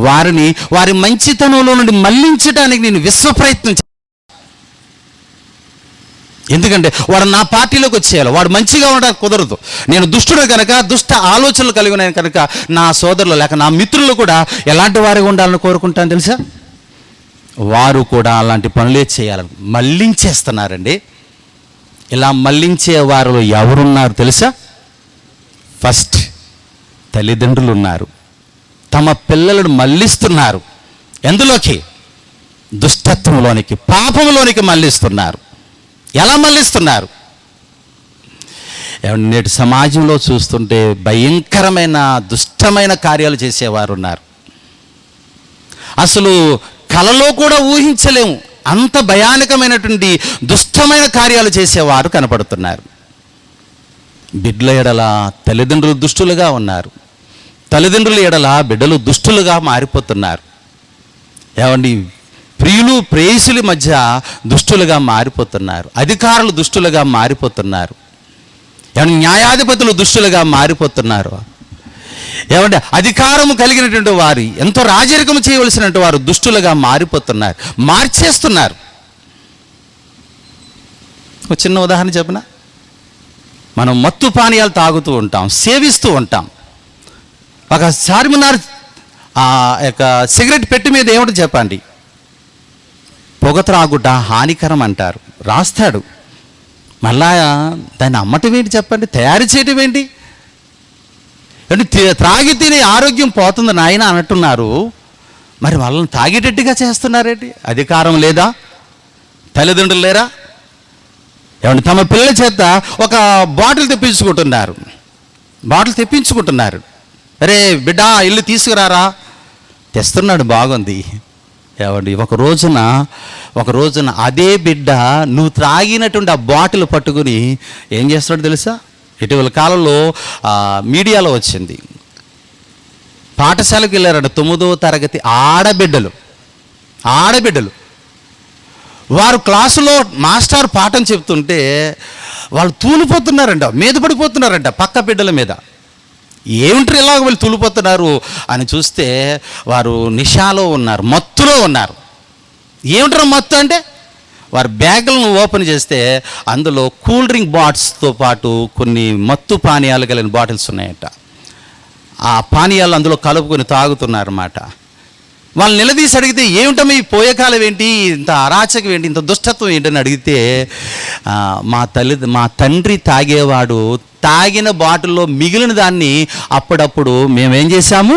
వారిని వారి మంచితనంలో నుండి మళ్ళించడానికి నేను విశ్వ ప్రయత్నం. ఎందుకంటే వాడు నా పార్టీలోకి వచ్చేయాలి, వాడు మంచిగా ఉండడానికి కుదరదు. నేను దుష్టుడు కనుక, దుష్ట ఆలోచనలు కలిగి ఉన్నాను కనుక నా సోదరులు లేక నా మిత్రులు కూడా ఎలాంటి వారిగా ఉండాలని కోరుకుంటాను తెలుసా? వారు కూడా అలాంటి పనులే చేయాలని మళ్ళించేస్తున్నారండి. ఇలా మళ్ళించే వారు ఎవరున్నారు తెలుసా? ఫస్ట్ తల్లిదండ్రులు ఉన్నారు. తమ పిల్లలను మళ్ళిస్తున్నారు. ఎందులోకి? దుష్టత్వంలోనికి, పాపంలోనికి మళ్ళిస్తున్నారు. ఎలా మళ్ళిస్తున్నారు? నేటి సమాజంలో చూస్తుంటే భయంకరమైన దుష్టమైన కార్యాలు చేసేవారు ఉన్నారు. అసలు కలలో కూడా ఊహించలేము, అంత భయానకమైనటువంటి దుష్టమైన కార్యాలు చేసేవారు కనపడుతున్నారు. బిడ్డల ఎడల తల్లిదండ్రులు దుష్టులుగా ఉన్నారు. తల్లిదండ్రుల ఎడల బిడ్డలు దుష్టులుగా మారిపోతున్నారు. ఏమండి, ప్రియులు ప్రేయసుల మధ్య దుష్టులుగా మారిపోతున్నారు. అధికారులు దుష్టులుగా మారిపోతున్నారు. ఏమంటే న్యాయాధిపతులు దుష్టులుగా మారిపోతున్నారు. ఏమంటే అధికారము కలిగినటువంటి వారు, ఎంతో రాజరికము చేయవలసినటువంటి వారు దుష్టులుగా మారిపోతున్నారు, మార్చేస్తున్నారు. ఒక చిన్న ఉదాహరణ చెప్పనా? మనం మత్తు పానీయాలు తాగుతూ ఉంటాం, సేవిస్తూ ఉంటాం. ఒక చార్మినార్ యొక్క సిగరెట్ పెట్టి మీద ఏమిటో చెప్పండి, పొగ త్రాగుట హానికరం అంటారు, రాస్తాడు. మళ్ళా దాన్ని అమ్మటం ఏంటి చెప్పండి, తయారు చేయటం ఏంటి? అంటే త్రాగి తినే ఆరోగ్యం పోతుంది నాయన అంటున్నారు. మరి వాళ్ళని తాగేటట్టుగా చేస్తున్నారేంటి? అధికారం లేదా? తల్లిదండ్రులు లేరా? ఏమంటే తమ పిల్లల చేత ఒక బాటిల్ తెప్పించుకుంటున్నారు. అరే బిడ్డ ఇల్లు తీసుకురారా, తెస్తున్నాడు, బాగుంది. ఏమండి ఒక రోజున అదే బిడ్డ నువ్వు త్రాగినటువంటి ఆ బాటిల్ పట్టుకుని ఏం చేస్తున్నాడు తెలుసా? ఇటీవల కాలంలో మీడియాలో వచ్చింది. పాఠశాలకు వెళ్ళారంట 9వ తరగతి ఆడబిడ్డలు. వారు క్లాసులో మాస్టర్ పాఠం చెప్తుంటే వాళ్ళు తూలిపోతున్నారంట, మీద పడిపోతున్నారంట పక్క బిడ్డల మీద. ఏమిటి ఇలాగ వాళ్ళు తూలిపోతున్నారు అని చూస్తే వారు నిషాలో ఉన్నారు, మత్తులో ఉన్నారు. ఏమిటారు మత్తు అంటే? వారి బ్యాగులను ఓపెన్ చేస్తే అందులో కూల్ డ్రింక్ బాటిల్స్తో పాటు కొన్ని మత్తు పానీయాలు కలిగిన బాటిల్స్ ఉన్నాయట. ఆ పానీయాలు అందులో కలుపుకొని తాగుతున్నారన్నమాట. వాళ్ళు నిలదీసి అడిగితే ఏమిటమ్మా ఈ పోయే కాలం ఏంటి, ఇంత అరాచకం ఏంటి, ఇంత దుష్టత్వం ఏంటని అడిగితే మా తండ్రి తాగేవాడు, తాగిన బాటిల్లో మిగిలిన దాన్ని అప్పుడప్పుడు మేమేం చేశాము,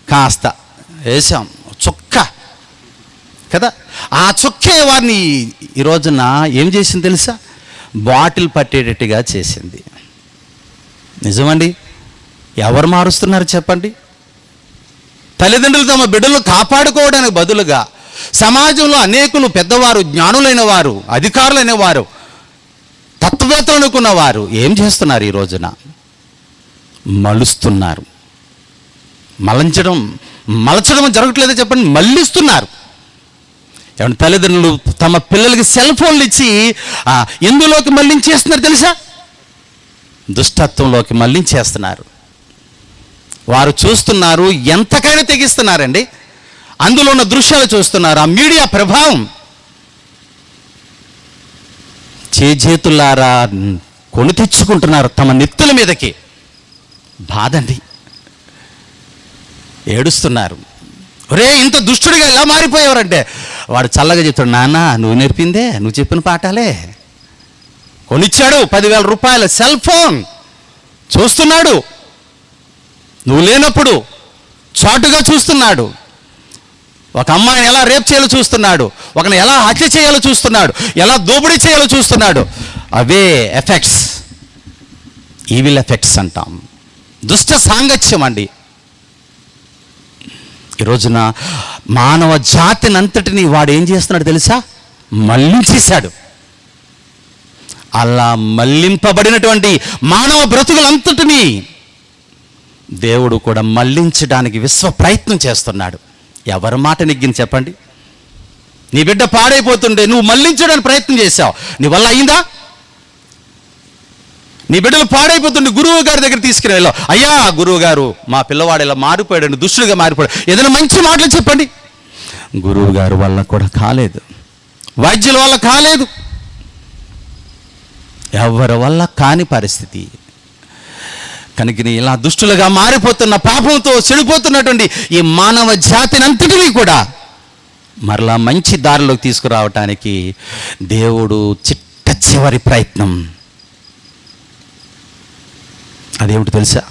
కాస్త వేసాం, చుక్క కదా. ఆ చుక్కే వారిని ఈ రోజున ఏం చేసింది తెలుసా? బాటిల్ పట్టేటట్టుగా చేసింది. నిజమండి. ఎవరు మారుస్తున్నారు చెప్పండి? తల్లిదండ్రులు తమ బిడ్డలను కాపాడుకోవడానికి బదులుగా సమాజంలో అనేకులు పెద్దవారు, జ్ఞానులైన వారు, అధికారులైన వారు, తత్వవేత్తలు అనుకున్న వారు ఏం చేస్తున్నారు? ఈ రోజున మలుస్తున్నారు. మలచడం జరగట్లేదో చెప్పండి, మళ్ళిస్తున్నారు. ఏమంటే తల్లిదండ్రులు తమ పిల్లలకి సెల్ ఫోన్లు ఇచ్చి ఎందులోకి మళ్ళించేస్తున్నారు తెలుసా? దుష్టత్వంలోకి మళ్ళించేస్తున్నారు. వారు చూస్తున్నారు, ఎంతకైనా తెగిస్తున్నారండి. అందులో ఉన్న దృశ్యాలు చూస్తున్నారు. ఆ మీడియా ప్రభావం చేతులారా కొని తెచ్చుకుంటున్నారు తమ నెత్తుల మీదకి. బాధండి. ఏడుస్తున్నారు. ఒరే ఇంత దుష్టుడిగా ఎలా మారిపోయేవారంటే వాడు చల్లగా చెప్తాడు, నాన్న నువ్వు నేర్పిందే, నువ్వు చెప్పిన పాఠాలే. కొనిచ్చాడు 10,000 రూపాయల సెల్ ఫోన్, చూస్తున్నాడు. నువ్వు లేనప్పుడు చాటుగా చూస్తున్నాడు. ఒక అమ్మాయిని ఎలా రేప్ చేయాలో చూస్తున్నాడు, ఒకని ఎలా హత్య చేయాలో చూస్తున్నాడు, ఎలా దోపిడీ చేయాలో చూస్తున్నాడు. అవే ఎఫెక్ట్స్, ఈవిల్ ఎఫెక్ట్స్ అంటాం. దుష్ట సాంగత్యం అండి. ఈ రోజున మానవ జాతిని అంతటిని వాడు ఏం చేస్తున్నాడు తెలుసా? మళ్ళించేశాడు. అలా మళ్ళింపబడినటువంటి మానవ బ్రతుకులంతటినీ దేవుడు కూడా మళ్ళించడానికి విశ్వ ప్రయత్నం చేస్తున్నాడు. ఎవరి మాట నెగ్గింది చెప్పండి? నీ బిడ్డ పాడైపోతుంటే నువ్వు మళ్ళించడానికి ప్రయత్నం చేశావు, నీ వల్ల అయిందా? నీ బిడ్డలు పాడైపోతుండే గురువు గారి దగ్గర తీసుకుని వెళ్ళావు, అయ్యా గురువు గారు మా పిల్లవాడు ఇలా మారిపోయాడు, దుష్టుడిగా మారిపోయాడు, ఏదైనా మంచి మాటలు చెప్పండి. గురువు గారు వల్ల కూడా కాలేదు, వైద్యుల వల్ల కాలేదు, ఎవరి వల్ల కాని పరిస్థితి. కనుక ఇలా దుష్టులుగా మారిపోతున్న, పాపంతో చెడిపోతున్నటువంటి ఈ మానవ జాతిని అంతటినీ కూడా మరలా మంచి దారిలోకి తీసుకురావటానికి దేవుడు చిట్ట చివరి ప్రయత్నం. అదేమిటి తెలుసా?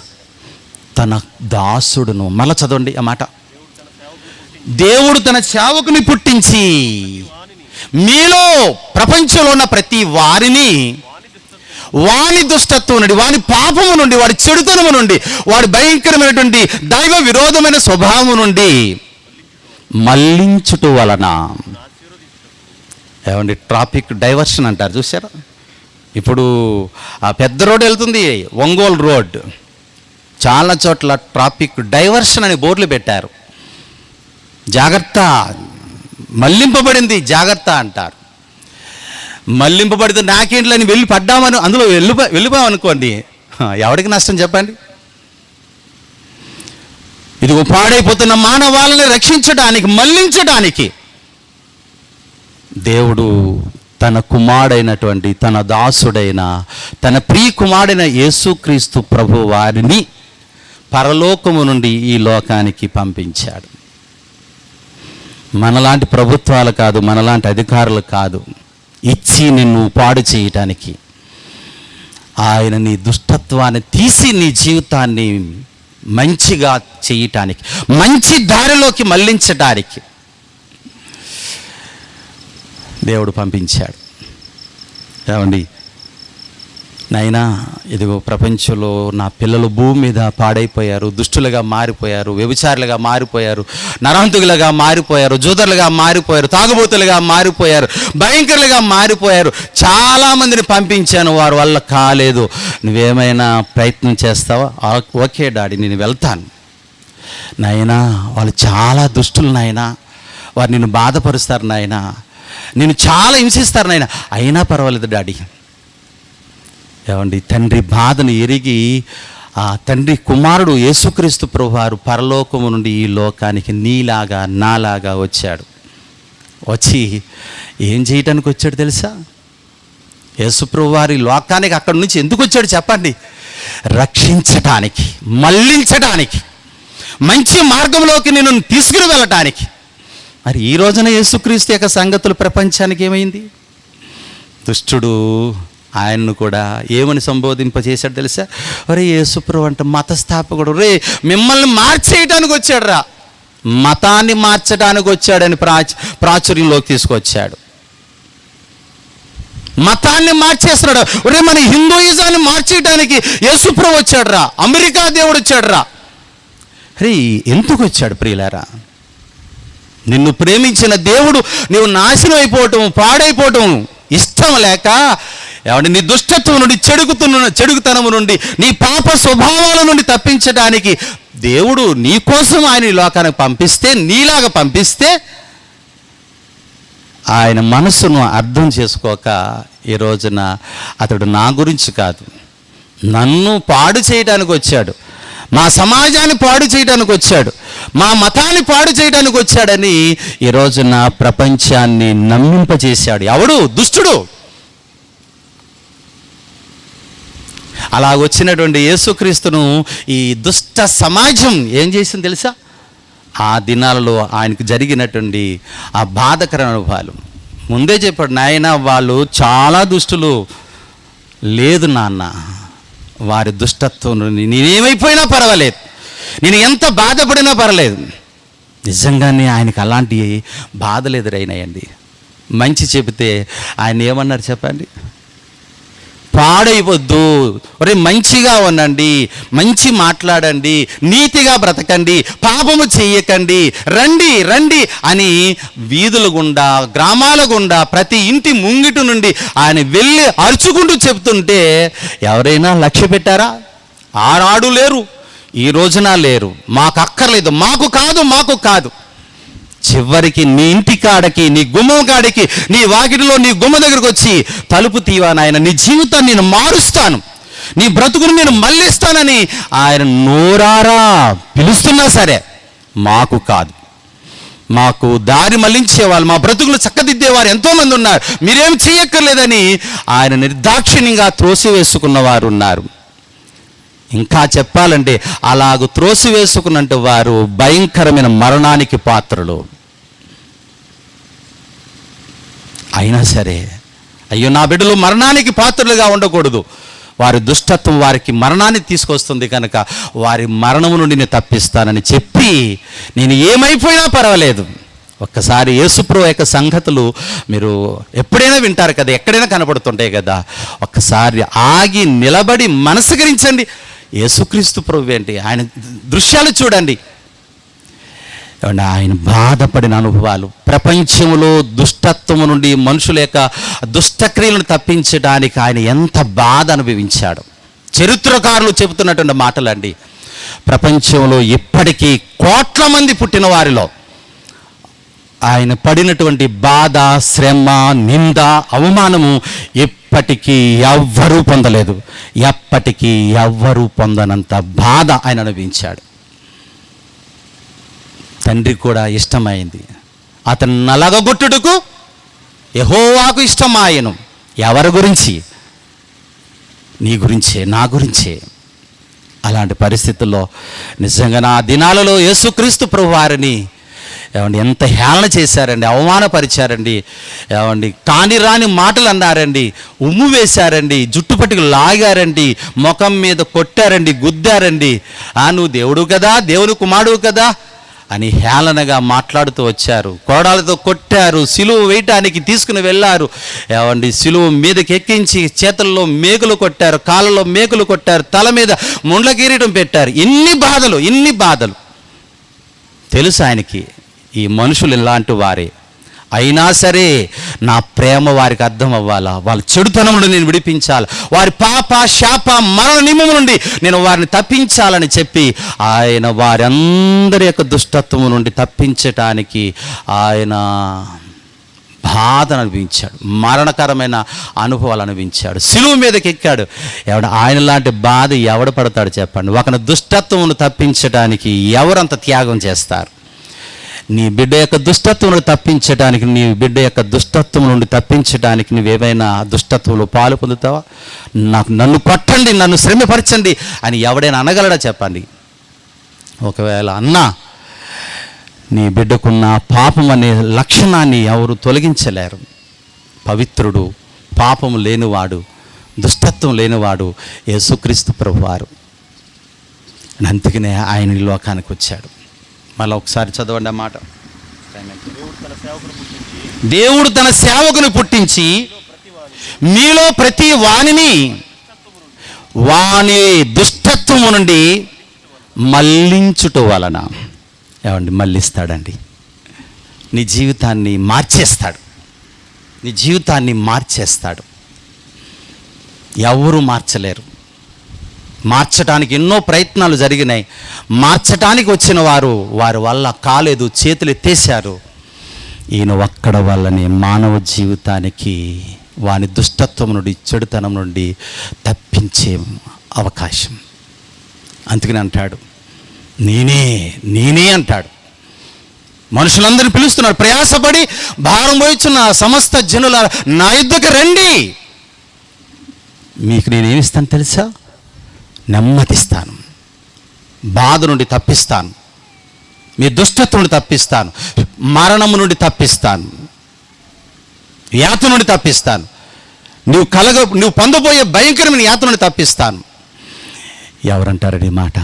తన దాసుడును, మళ్ళా చదవండి ఆ మాట. దేవుడు తన సేవకుని పుట్టించి మీలో ప్రపంచంలో ఉన్న ప్రతి వారిని వాని దుష్టత్వం నుండి, వాని పాపము నుండి, వాడి చెడుతనము నుండి, వాడి భయంకరమైనటువంటి దైవ విరోధమైన స్వభావం నుండి మళ్ళించుట వలన. ఏమండి ట్రాఫిక్ డైవర్షన్ అంటారు చూసారా? ఇప్పుడు ఆ పెద్ద రోడ్ వెళ్తుంది, ఒంగోలు రోడ్, చాలా చోట్ల ట్రాఫిక్ డైవర్షన్ అని బోర్డులు పెట్టారు. జాగ్రత్త, మళ్ళింపబడింది జాగ్రత్త అంటారు. మళ్ళింపబడితే నాకేంట్లని వెళ్ళి పడ్డామని అందులో వెళ్ళిపోయామనుకోండి, ఎవరికి నష్టం చెప్పండి? ఇది పాడైపోతున్న మానవాళ్ళని రక్షించడానికి, మళ్ళించడానికి దేవుడు తన కుమారుడైనటువంటి తన దాసుడైన తన ప్రియ కుమారుడైన యేసుక్రీస్తు ప్రభు వారిని పరలోకము నుండి ఈ లోకానికి పంపించాడు. మనలాంటి ప్రభుత్వాలు కాదు, మనలాంటి అధికారులు కాదు, ఇచ్చి నిన్ను పాడు చేయటానికి. ఆయన నీ దుష్టత్వాన్ని తీసి నీ జీవితాన్ని మంచిగా చేయటానికి, మంచి దారిలోకి మళ్ళించడానికి దేవుడు పంపించాడు. ఏమండి నాయనా, ఇదిగో ప్రపంచంలో నా పిల్లలు భూమి మీద పాడైపోయారు, దుష్టులుగా మారిపోయారు, వ్యభిచారులుగా మారిపోయారు, నరహంతులుగా మారిపోయారు, జూదరులుగా మారిపోయారు, తాగుబోతులుగా మారిపోయారు, భయంకరులుగా మారిపోయారు. చాలామందిని పంపించాను, వారి వల్ల కాలేదు. నువ్వేమైనా ప్రయత్నం చేస్తావా? ఓకే డాడీ, నేను వెళ్తాను. నాయనా, వాళ్ళు చాలా దుష్టులు నాయనా, వారు నిన్ను బాధపరుస్తారు నాయనా, నిన్ను చాలా హింసిస్తారు నాయనా. అయినా పర్వాలేదు డాడీ. ఏమండి, తండ్రి బాధను ఎరిగి ఆ తండ్రి కుమారుడు యేసుక్రీస్తు ప్రభువారు పరలోకము నుండి ఈ లోకానికి నీలాగా నాలాగా వచ్చాడు. వచ్చి ఏం చేయటానికి వచ్చాడు తెలుసా? యేసుప్రభువారు ఈ లోకానికి అక్కడి నుంచి ఎందుకు వచ్చాడు చెప్పండి? రక్షించటానికి, మళ్ళించటానికి, మంచి మార్గంలోకి నిన్ను తీసుకుని వెళ్ళటానికి. మరి ఈ రోజున యేసుక్రీస్తు యొక్క సంగతులు ప్రపంచానికి ఏమైంది? దుష్టుడు ఆయన్ను కూడా ఏమని సంబోధింపజేశాడు తెలుసా? ఒరే యేసుప్రభు అంటే మతస్థాపకుడు, రే మిమ్మల్ని మార్చేయటానికి వచ్చాడు రా, మతాన్ని మార్చడానికి వచ్చాడని ప్రాచుర్యంలోకి తీసుకొచ్చాడు. మతాన్ని మార్చేస్తున్నాడు. ఒరే మన హిందూయిజాన్ని మార్చేయడానికి యేసుప్రభు వచ్చాడు రా, అమెరికా దేవుడు వచ్చాడు రా. అరే ఎందుకు వచ్చాడు ప్రియులారా? నిన్ను ప్రేమించిన దేవుడు నీవు నాశనం అయిపోవటం, పాడైపోవటం ఇష్టం లేక, ఏమంటే నీ దుష్టత్వం నుండి, చెడుగుతనము నుండి, నీ పాప స్వభావాల నుండి తప్పించడానికి దేవుడు నీ కోసం ఆయన ఈ లోకానికి పంపిస్తే, నీలాగా పంపిస్తే, ఆయన మనసును అర్థం చేసుకోక ఈ రోజున అతడు నా గురించి కాదు, నన్ను పాడు చేయడానికి వచ్చాడు, మా సమాజాన్ని పాడు చేయడానికి వచ్చాడు, మా మతాన్ని పాడు చేయడానికి వచ్చాడని ఈ రోజున ప్రపంచాన్ని నమ్మింపజేశాడు. ఎవడు? దుష్టుడు. అలా వచ్చినటువంటి యేసుక్రీస్తును ఈ దుష్ట సమాజం ఏం చేసింది తెలుసా? ఆ దినాలలో ఆయనకు జరిగినటువంటి ఆ బాధకర అనుభవాలు ముందే చెప్పాడు. నాయన వాళ్ళు చాలా దుష్టులు. లేదు నాన్న, వారి దుష్టత్వం నుండి నేనేమైపోయినా పర్వాలేదు, నేను ఎంత బాధపడినా పర్లేదు. నిజంగానే ఆయనకు అలాంటి బాధలు ఎదురైనాయండి. మంచి చెబితే ఆయన ఏమన్నారు చెప్పండి? పాడైపోద్దు, ఒరే మంచిగా ఉండండి, మంచి మాట్లాడండి, నీతిగా బ్రతకండి, పాపము చెయ్యకండి, రండి రండి అని వీధుల గుండా, గ్రామాల గుండా, ప్రతి ఇంటి ముంగిటి నుండి ఆయన వెళ్ళి అరుచుకుంటూ చెప్తుంటే ఎవరైనా లక్ష్య పెట్టారా? ఆనాడు లేరు, ఈ రోజున లేరు. మాకు అక్కర్లేదు, మాకు కాదు, మాకు కాదు. చివరికి నీ ఇంటి కాడకి, నీ గుమ్మం కాడికి, నీ వాకిటిలో నీ గుమ్మ దగ్గరకు వచ్చి తలుపు తీవా నాయన, నీ జీవితాన్ని నేను మారుస్తాను, నీ బ్రతుకును నేను మళ్ళిస్తానని ఆయన నోరారా పిలుస్తున్నా సరే మాకు కాదు, మాకు దారి మళ్ళించేవాళ్ళు, మా బ్రతుకులు చక్కదిద్దేవారు ఎంతోమంది ఉన్నారు, మీరేం చేయక్కర్లేదని ఆయన నిర్దాక్షిణ్యంగా త్రోసివేసుకున్నవారు ఉన్నారు. ఇంకా చెప్పాలంటే అలాగ త్రోసివేసుకున్నట్టు వారు భయంకరమైన మరణానికి పాత్రలు. అయినా సరే అయ్యో నా బిడ్డలు మరణానికి పాత్రలుగా ఉండకూడదు, వారి దుష్టత్వం వారికి మరణాన్ని తీసుకొస్తుంది కనుక వారి మరణము నుండి నేను తప్పిస్తానని చెప్పి నేను ఏమైపోయినా పర్వాలేదు. ఒక్కసారి యేసుప్రభు యొక్క సంగతులు మీరు ఎప్పుడైనా వింటారు కదా, ఎక్కడైనా కనపడుతుంటాయి కదా, ఒక్కసారి ఆగి నిలబడి మనస్సుకరించండి. యేసుక్రీస్తు ప్రభు ఏంటి, ఆయన దృశ్యాలు చూడండి. ఆయన బాధపడిన అనుభవాలు, ప్రపంచంలో దుష్టత్వము నుండి మనుషుల యొక్క దుష్టక్రియలను తప్పించడానికి ఆయన ఎంత బాధ అనుభవించాడు. చరిత్రకారులు చెబుతున్నటువంటి మాటలండి. ప్రపంచంలో ఇప్పటికీ కోట్ల మంది పుట్టిన వారిలో ఆయన పడినటువంటి బాధ, శ్రమ, నింద, అవమానము ఎప్పటికీ ఎవ్వరూ పొందలేదు. ఎప్పటికీ ఎవ్వరూ పొందనంత బాధ ఆయన అనుభవించాడు. తండ్రి కూడా ఇష్టమైంది అతను నలగగొట్టుటకు యెహోవాకు ఇష్టమాయెను. ఎవరి గురించి? నీ గురించే, నా గురించే. అలాంటి పరిస్థితుల్లో నిజంగా నా దినాలలో యేసుక్రీస్తు ప్రభువారిని ఏమండి ఎంత హేళన చేశారండి, అవమానపరిచారండి, ఏమండి కాని రాని మాటలు అన్నారండి, ఉమ్ము వేశారండి, జుట్టు పట్టుకు లాగారండి, ముఖం మీద కొట్టారండి, గుద్దారండి. నువ్వు దేవుడు కదా, దేవుని కుమారుడు కదా అని హేళనగా మాట్లాడుతూ వచ్చారు. కోడాలతో కొట్టారు, సిలువ వేయటానికి తీసుకుని వెళ్ళారు. ఏమండి సిలువ మీదకి ఎక్కించి చేతుల్లో మేకులు కొట్టారు, కాళ్ళలో మేకులు కొట్టారు, తల మీద ముండ్ల కిరీటం పెట్టారు. ఇన్ని బాధలు తెలుసు ఆయనకి. ఈ మనుషులు ఇలాంటి వారే. అయినా సరే నా ప్రేమ వారికి అర్థం అవ్వాలా, వాళ్ళ చెడుతనం నుండి నేను విడిపించాలి, వారి పాప శాప మరణ నియమం నుండి నేను వారిని తప్పించాలని చెప్పి ఆయన వారందరి యొక్క దుష్టత్వము నుండి తప్పించటానికి ఆయన బాధను అనుభవించాడు, మరణకరమైన అనుభవాలు అనుభవించాడు, సిలువ మీదకి ఎక్కాడు. ఆయన లాంటి బాధ ఎవడు పడతాడు చెప్పండి? ఒకని దుష్టత్వమును తప్పించడానికి ఎవరంత త్యాగం చేస్తారు? నీ బిడ్డ యొక్క దుష్టత్వం తప్పించడానికి, నీ బిడ్డ యొక్క దుష్టత్వం నుండి తప్పించడానికి నువ్వేమైనా దుష్టత్వంలో పాలు పొందుతావా? నన్ను కొట్టండి, నన్ను శ్రమపరచండి అని ఎవడైనా అనగలడా చెప్పండి? ఒకవేళ అన్నా నీ బిడ్డకున్న పాపం అనే లక్షణాన్ని ఎవరు తొలగించలేరు. పవిత్రుడు, పాపము లేనివాడు, దుష్టత్వం లేనివాడు యేసుక్రీస్తు ప్రభువారు. అందుకనే ఆయన ఈ లోకానికి వచ్చాడు. మళ్ళీ ఒకసారి చదవండి ఆ మాట. దేవుడు తన సేవకుని పుట్టించి మీలో ప్రతి వానిని వాని దుష్టత్వము నుండి మళ్ళించుట వలన ఏమండి మళ్ళిస్తాడండి. నీ జీవితాన్ని మార్చేస్తాడు, నీ జీవితాన్ని మార్చేస్తాడు. ఎవరు మార్చలేరు. మార్చడానికి ఎన్నో ప్రయత్నాలు జరిగినాయి. మార్చడానికి వచ్చిన వారి వల్ల కాలేదు, చేతులు ఎత్తేశారు. ఈయన ఒక్కడ వల్లనే మానవ జీవితానికి వాని దుష్టత్వం నుండి, చెడుతనం నుండి తప్పించే అవకాశం. అందుకని అంటాడు, నేనే అంటాడు. మనుషులందరినీ పిలుస్తున్నాడు, ప్రయాసపడి భారం పోయిచున్న సమస్త జనుల నా యుద్ధకు రండి, మీకు నేనేమిస్తాను తెలుసా? నెమ్మదిస్తాను, బాధ నుండి తప్పిస్తాను, మీ దుష్టత్వం నుండి తప్పిస్తాను, మరణము నుండి తప్పిస్తాను, యాతన నుండి తప్పిస్తాను, నువ్వు పొందబోయే భయంకరమైన యాతన నుండి తప్పిస్తాను. ఎవరంటారని మాట?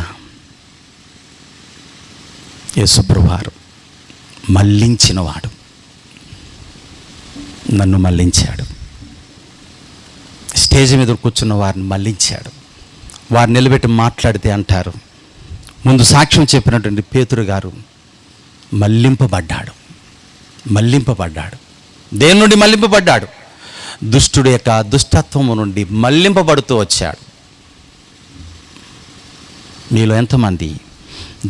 యేసుప్రభువారు మళ్ళించినవాడు, నన్ను మళ్ళించాడు. స్టేజ్ మీద కూర్చున్న వారిని మళ్ళించాడు. వారు నిలబెట్టి మాట్లాడితే అంటారు, ముందు సాక్ష్యం చెప్పినటువంటి పేతురు గారు మళ్ళింపబడ్డాడు. దేని నుండి మళ్ళింపబడ్డాడు? దుష్టుడి యొక్క దుష్టత్వము నుండి మళ్ళింపబడుతూ వచ్చాడు. మీలో ఎంతమంది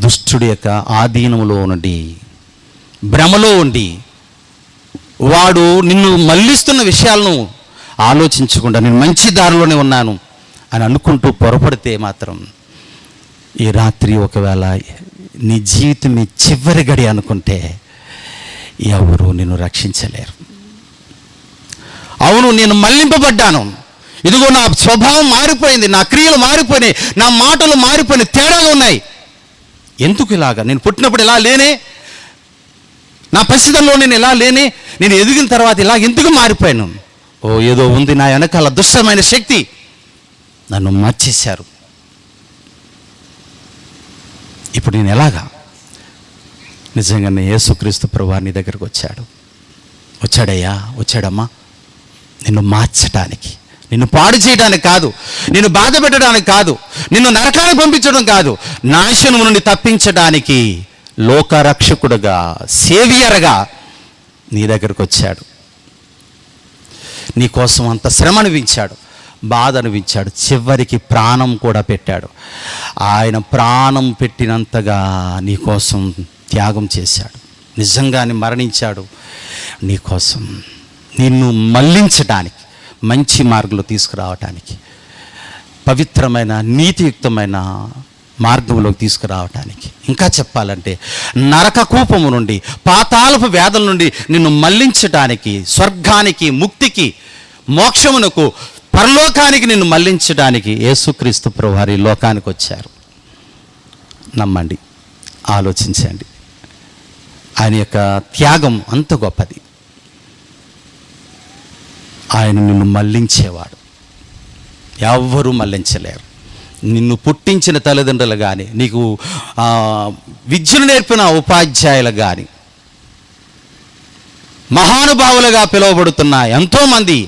దుష్టుడి యొక్క ఆధీనములో నుండి, భ్రమలో ఉండి, వాడు నిన్ను మళ్ళిస్తున్న విషయాలను ఆలోచించకుండా నేను మంచి దారిలోనే ఉన్నాను అని అనుకుంటూ పొరపడితే మాత్రం ఈ రాత్రి ఒకవేళ నీ జీవితం మీ చివరి గడి అనుకుంటే ఎవరు నిన్ను రక్షించలేరు. అవును, నేను మళ్ళింపబడ్డాను, ఇదిగో నా స్వభావం మారిపోయింది, నా క్రియలు మారిపోయినాయి, నా మాటలు మారిపోయినాయి, తేడాగా ఉన్నాయి. ఎందుకు ఇలాగా? నేను పుట్టినప్పుడు ఇలా లేనే, నా పరిస్థితుల్లో నేను ఇలా లేనే, నేను ఎదిగిన తర్వాత ఇలా ఎందుకు మారిపోయాను? ఏదో ఉంది నా వెనకాల దుష్టమైన శక్తి నన్ను మార్చేశారు. ఇప్పుడు నేను ఎలాగా? నిజంగానే యేసుక్రీస్తు ప్రభువు నీ దగ్గరకు వచ్చాడయ్యా, వచ్చాడమ్మా, నిన్ను మార్చడానికి, నిన్ను పాడు చేయడానికి కాదు, నిన్ను బాధ పెట్టడానికి కాదు, నిన్ను నరకానికి పంపించడం కాదు, నాశనం నుండి తప్పించడానికి లోకరక్షకుడుగా, సేవియర్గా నీ దగ్గరకు వచ్చాడు. నీ కోసం అంత శ్రమ అనిపించాడు, బాధ అనిపించాడు, చివరికి ప్రాణం కూడా పెట్టాడు. ఆయన ప్రాణం పెట్టినంతగా నీ కోసం త్యాగం చేశాడు, నిజంగానే మరణించాడు నీ కోసం, నిన్ను మళ్ళించడానికి, మంచి మార్గంలో తీసుకురావటానికి, పవిత్రమైన నీతియుక్తమైన మార్గంలోకి తీసుకురావటానికి. ఇంకా చెప్పాలంటే నరక కూపము నుండి, పాతాళపు వేదల నుండి నిన్ను మళ్లించడానికి, స్వర్గానికి, ముక్తికి, మోక్షమునకు, పరలోకానికి నిన్ను మళ్లించడానికి యేసుక్రీస్తు ప్రభువారు ఈ లోకానికి వచ్చారు. నమ్మండి, ఆలోచించండి. ఆయన యొక్క త్యాగం అంత గొప్పది. ఆయన నిన్ను మళ్లించేవాడు, ఎవ్వరూ మళ్లించలేరు. నిన్ను పుట్టించిన తల్లిదండ్రులు కానీ, నీకు విద్యను నేర్పిన ఉపాధ్యాయులు కానీ, మహానుభావులుగా పిలువబడుతున్న ఎంతోమంది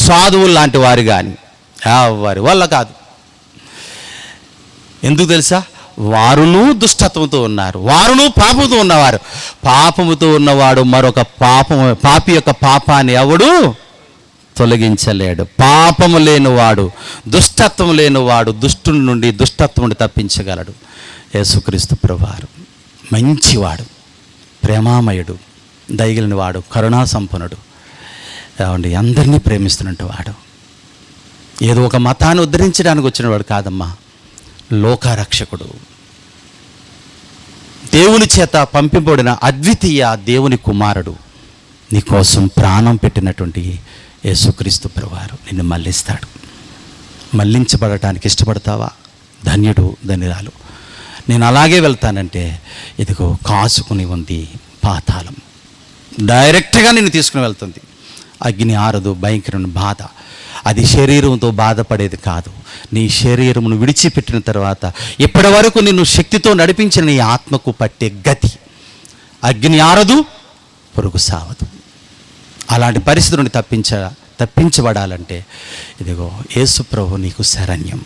సాధువులు లాంటి వారు కానీ వారి వల్ల కాదు. ఎందుకు తెలుసా? వారును దుష్టత్వంతో ఉన్నారు, వారును పాపంతో ఉన్నవారు. పాపముతో ఉన్నవాడు మరొక పాపి యొక్క పాపాన్ని ఎవడు తొలగించలేడు. పాపము లేనివాడు, దుష్టత్వం లేనివాడు దుష్టుని నుండి, దుష్టత్వం నుండి తప్పించగలడు. యేసుక్రీస్తు ప్రభువారు మంచివాడు, ప్రేమామయుడు, దయగలిగిన వాడు, కరుణా సంపన్నుడు, ఏమండి అందరినీ ప్రేమిస్తున్నట్టు వాడు. ఏదో ఒక మతాన్ని ఉద్ధరించడానికి వచ్చినవాడు కాదమ్మా, లోకరక్షకుడు, దేవుని చేత పంపింపబడిన అద్వితీయ దేవుని కుమారుడు, నీకోసం ప్రాణం పెట్టినటువంటి యేసుక్రీస్తు ప్రభువారు నిన్ను మళ్ళిస్తాడు. మళ్ళించబడటానికి ఇష్టపడతావా? ధన్యుడు, ధన్యురాలు. నేను అలాగే వెళ్తానంటే ఇదిగో కాచుకుని ఉంది పాతాళం, డైరెక్ట్గా నిన్ను తీసుకుని వెళ్తుంది. అగ్ని ఆరదు, భయంకరమైన బాధ. అది శరీరంతో బాధపడేది కాదు. నీ శరీరమును విడిచిపెట్టిన తర్వాత ఇప్పటి వరకు నిన్ను శక్తితో నడిపించిన నీ ఆత్మకు పట్టే గతి. అగ్ని ఆరదు, పొరుగు సావదు. అలాంటి పరిస్థితి నుండి తప్పించబడాలంటే ఇదిగో యేసు ప్రభు నీకు శరణ్యం.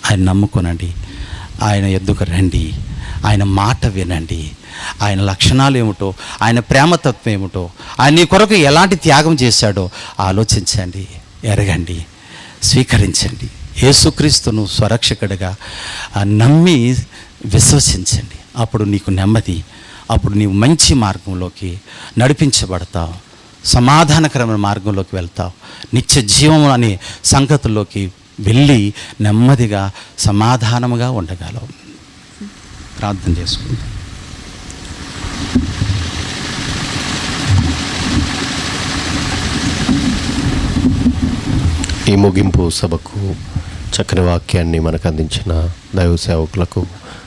ఆయన నమ్ముకొనండి, ఆయన ఎద్దుకు రండి, ఆయన మాట వినండి. ఆయన లక్షణాలు ఏమిటో, ఆయన ప్రేమతత్వం ఏమిటో, ఆయన నీ కొరకు ఎలాంటి త్యాగం చేశాడో ఆలోచించండి, ఎరగండి, స్వీకరించండి. యేసుక్రీస్తును స్వరక్షకుడిగా నమ్మి విశ్వసించండి. అప్పుడు నీకు నెమ్మది, అప్పుడు నీవు మంచి మార్గంలోకి నడిపించబడతావు, సమాధానకరమైన మార్గంలోకి వెళ్తావు, నిత్య జీవము అనే సంగతుల్లోకి వెళ్ళి నెమ్మదిగా సమాధానముగా ఉండగలవు. ప్రార్థన చేసుకుందాం. ఈ ముగింపు సభకు చక్కని వాక్యాన్ని మనకు అందించిన దైవ సేవకులకు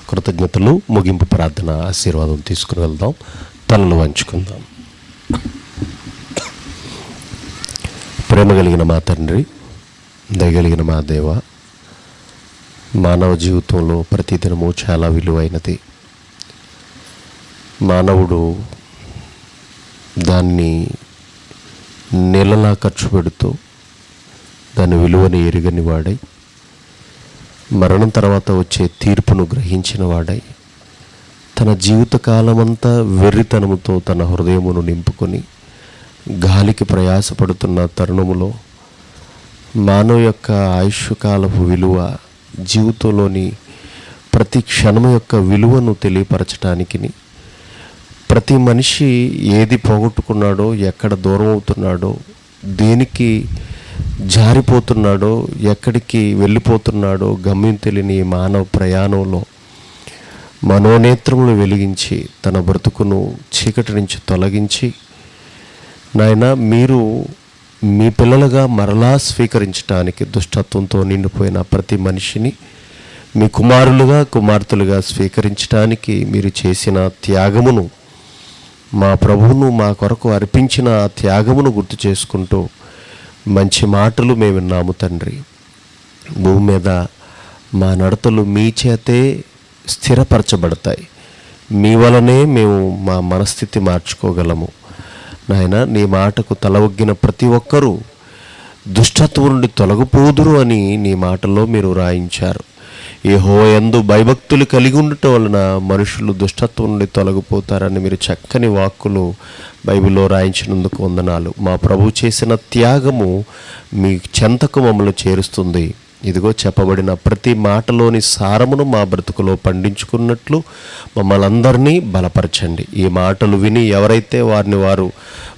కృతజ్ఞతలు. ముగింపు ప్రార్థన ఆశీర్వాదం తీసుకుని వెళ్దాం. తలలు వంచుకుందాం. ప్రేమ కలిగిన మా తండ్రి, దయగలిగిన మా దేవ, మానవ జీవితంలో ప్రతిదినము చాలా విలువైనది. మానవుడు దాన్ని నెలలా ఖర్చు పెడుతూ దాని విలువని ఎరుగని వాడై, మరణం తర్వాత వచ్చే తీర్పును గ్రహించిన వాడై, తన జీవితకాలమంతా వెర్రితనముతో తన హృదయమును నింపుకొని గాలికి ప్రయాసపడుతున్న తరుణములో మానవ యొక్క ఆయుష్కాలపు విలువ, జీవితంలోని ప్రతి క్షణం యొక్క విలువను తెలియపరచటానికి, ప్రతి మనిషి ఏది పోగొట్టుకున్నాడో, ఎక్కడ దూరం అవుతున్నాడో, దేనికి జారిపోతున్నాడో, ఎక్కడికి వెళ్ళిపోతున్నాడో గమ్యం తెలియని మానవ ప్రయాణంలో మనోనేత్రములు వెలిగించి తన బ్రతుకును చీకటి నుంచి తొలగించి, నాయన మీరు మీ పిల్లలుగా మరలా స్వీకరించడానికి దుష్టత్వంతో నిండిపోయిన ప్రతి మనిషిని మీ కుమారులుగా, కుమార్తెలుగా స్వీకరించడానికి మీరు చేసిన త్యాగమును, మా ప్రభువును మా కొరకు అర్పించిన ఆ త్యాగమును గుర్తు చేసుకుంటూ మంచి మాటలు మేము విన్నాము తండ్రి. భూమి మీద మా నడతలు మీ చేతే స్థిరపరచబడతాయి. మీ వలనే మేము మా మనస్థితి మార్చుకోగలము. నాయన, నీ మాటకు తల ఒగ్గిన ప్రతి ఒక్కరూ దుష్టత్వం నుండి తొలగిపోదురు అని నీ మాటల్లో మీరు రాయించారు. యెహోవాయందు భయభక్తులు కలిగి ఉండటం వలన మనుషులు దుష్టత్వం నుండి తొలగిపోతారని మీరు చక్కని వాక్కులు బైబిల్లో రాయించినందుకు వందనాలు. మా ప్రభు చేసిన త్యాగము మీ చెంతకు మమ్మల్ని చేరుస్తుంది. ఇదిగో చెప్పబడిన ప్రతి మాటలోని సారమును మా బ్రతుకులో పండించుకున్నట్లు మమ్మల్ని అందరినీ బలపరచండి. ఈ మాటలు విని ఎవరైతే వారిని వారు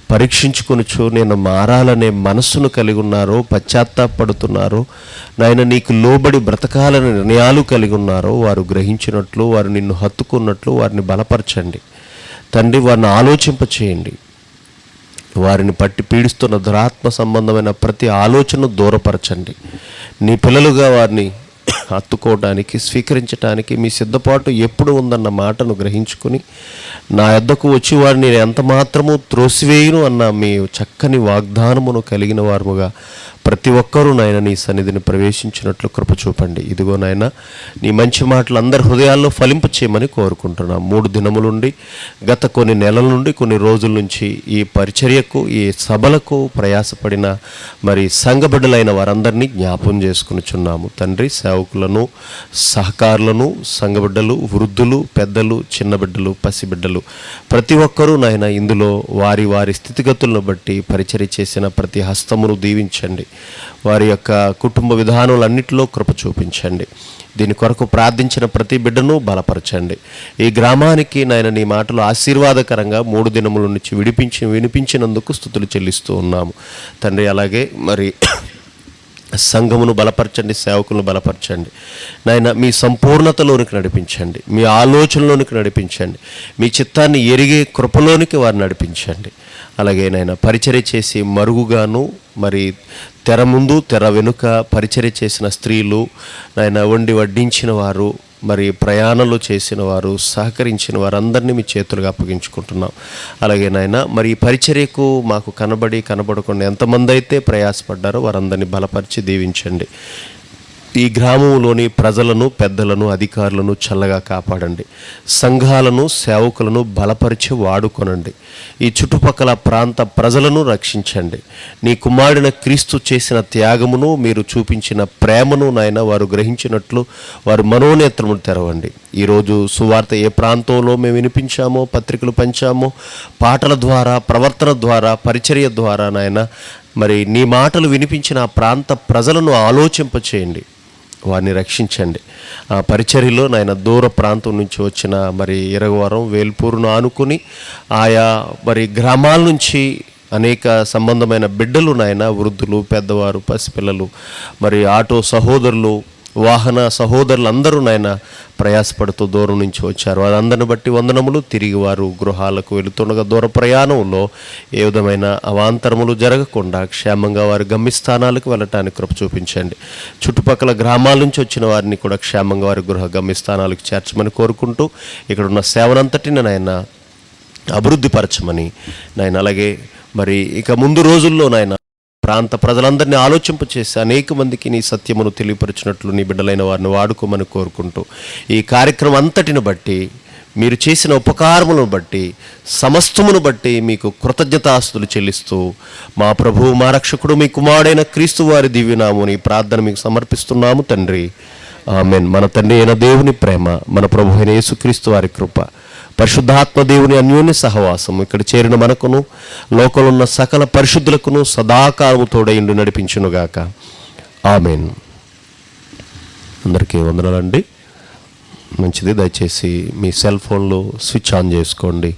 పరీక్షించుకొనుచు నేను మారాలనే మనస్సును కలిగి ఉన్నారో, పశ్చాత్తాపడుతున్నారో, నాయన నీకు లోబడి బ్రతకాలనే నిర్ణయాలు కలిగి ఉన్నారో వారు గ్రహించినట్లు, వారు నిన్ను హత్తుకున్నట్లు వారిని బలపరచండి తండ్రి. వారిని ఆలోచింపచేయండి. వారిని పట్టి పీడిస్తున్న దురాత్మ సంబంధమైన ప్రతి ఆలోచనను దూరపరచండి. నీ పిల్లలుగా వారిని హత్తుకోవడానికి, స్వీకరించడానికి మీ సిద్ధపాటు ఎప్పుడు ఉందన్న మాటను గ్రహించుకుని నా యొద్దకు వచ్చి వారిని నేను ఎంత మాత్రము త్రోసివేయును అన్న మీ చక్కని వాగ్దానమును కలిగిన వారుగా ప్రతి ఒక్కరూ నాయన నీ సన్నిధిని ప్రవేశించినట్లు కృప చూపండి. ఇదిగో నాయన నీ మంచి మాటలు అందరి హృదయాల్లో ఫలింపు చేయమని కోరుకుంటున్నాం. 3 దినముల నుండి, గత కొన్ని నెలల నుండి, కొన్ని రోజుల నుంచి ఈ పరిచర్యకు, ఈ సభలకు ప్రయాసపడిన మరి సంఘబిడ్డలైన వారందరినీ జ్ఞాపం చేసుకునిచున్నాము తండ్రి. సేవకులను, సహకారులను, సంఘబిడ్డలు, వృద్ధులు, పెద్దలు, చిన్న బిడ్డలు, పసిబిడ్డలు ప్రతి ఒక్కరూ నాయన ఇందులో వారి వారి స్థితిగతులను బట్టి పరిచర్య చేసిన ప్రతి హస్తమును దీవించండి. వారి యొక్క కుటుంబ విధానాలన్నింటిలో కృప చూపించండి. దీని కొరకు ప్రార్థించిన ప్రతి బిడ్డను బలపరచండి. ఈ గ్రామానికి నాయన నీ మాటలు ఆశీర్వాదకరంగా 3 దినముల నుంచి వినిపించినందుకు స్తుతులు చెల్లిస్తూ ఉన్నాము తండ్రి. అలాగే మరి సంఘమును బలపరచండి, సేవకులను బలపరచండి నాయన. మీ సంపూర్ణతలోనికి నడిపించండి, మీ ఆలోచనలోనికి నడిపించండి, మీ చిత్తాన్ని ఎరిగే కృపలోనికి వారిని నడిపించండి. అలాగే నాయన పరిచర్య చేసి మరుగుగాను, మరి తెర ముందు తెర వెనుక పరిచర్య చేసిన స్త్రీలు, నాయన వండి వడ్డించిన వారు, మరి ప్రయాణాలు చేసిన వారు, సహకరించిన వారందరినీ మీ చేతులుగా అప్పగించుకుంటున్నాం. అలాగే నాయన మరి ఈ పరిచర్యకు మాకు కనబడకుండా ఎంతమంది అయితే ప్రయాసపడ్డారో వారందరినీ బలపరిచి దీవించండి. ఈ గ్రామంలోని ప్రజలను, పెద్దలను, అధికారులను చల్లగా కాపాడండి. సంఘాలను, సేవకులను బలపరిచి వాడుకొనండి. ఈ చుట్టుపక్కల ప్రాంత ప్రజలను రక్షించండి. నీ కుమారుడైన క్రీస్తు చేసిన త్యాగమును, మీరు చూపించిన ప్రేమను నాయన వారు గ్రహించినట్లు వారు మనోనేత్రములు తెరవండి. ఈరోజు సువార్త ఏ ప్రాంతంలో మేము వినిపించామో, పత్రికలు పంచామో, పాటల ద్వారా, ప్రవర్తన ద్వారా, పరిచర్య ద్వారా నాయన మరి నీ మాటలు వినిపించిన ఆ ప్రాంత ప్రజలను ఆలోచింపచేయండి, వారిని రక్షించండి. ఆ పరిచర్యలో నాయన దూర ప్రాంతం నుంచి వచ్చిన మరి ఇరగవరం, వేల్పూరును ఆనుకుని ఆయా మరి గ్రామాల నుంచి అనేక సంబంధమైన బిడ్డలు నాయన, వృద్ధులు, పెద్దవారు, పసిపిల్లలు, మరి ఆటో సహోదరులు, వాహన సహోదరులు అందరూ నాయన ప్రయాసపడుతూ దూరం నుంచి వచ్చారు. వారందరిని బట్టి వందనములు. తిరిగి వారు గృహాలకు వెళుతుండగా దూర ప్రయాణంలో ఏ విధమైన అవాంతరములు జరగకుండా క్షేమంగా వారి గమ్యస్థానాలకు వెళ్ళటానికి కృప చూపించండి. చుట్టుపక్కల గ్రామాల నుంచి వచ్చిన వారిని కూడా క్షేమంగా వారి గృహ గమ్యస్థానాలకు చేర్చమని కోరుకుంటూ ఇక్కడ ఉన్న సేవనంతటిని నాయన అభివృద్ధిపరచమని నాయన, అలాగే మరి ఇక ముందు రోజుల్లో నాయన ప్రాంత ప్రజలందరినీ ఆలోచింపచేసి అనేక మందికి నీ సత్యమును తెలియపరిచినట్లు నీ బిడ్డలైన వారిని వాడుకోమని కోరుకుంటూ ఈ కార్యక్రమం అంతటిని బట్టి, మీరు చేసిన ఉపకారములను బట్టి, సమస్తమును బట్టి మీకు కృతజ్ఞతాస్తుతులు చెల్లిస్తూ మా ప్రభువు, మా రక్షకుడు, మీ కుమారుడైన క్రీస్తు వారి దివ్యనామముని ప్రార్థన మీకు సమర్పిస్తున్నాము తండ్రి. ఆమేన్. మన తండ్రి అయిన దేవుని ప్రేమ, మన ప్రభు అయిన యేసుక్రీస్తు వారి కృప, పరిశుద్ధాత్మ దేవుని అన్యోన్య సహవాసము ఇక్కడ చేరిన మనకును, లోకంలో ఉన్న సకల పరిశుద్ధులకును సదాకాలము తోడైండు నడిపించునుగాక. ఆమేన్. అందరికీ వందనాలండి. మంచిది. దయచేసి మీ సెల్ ఫోన్లో స్విచ్ ఆన్ చేసుకోండి.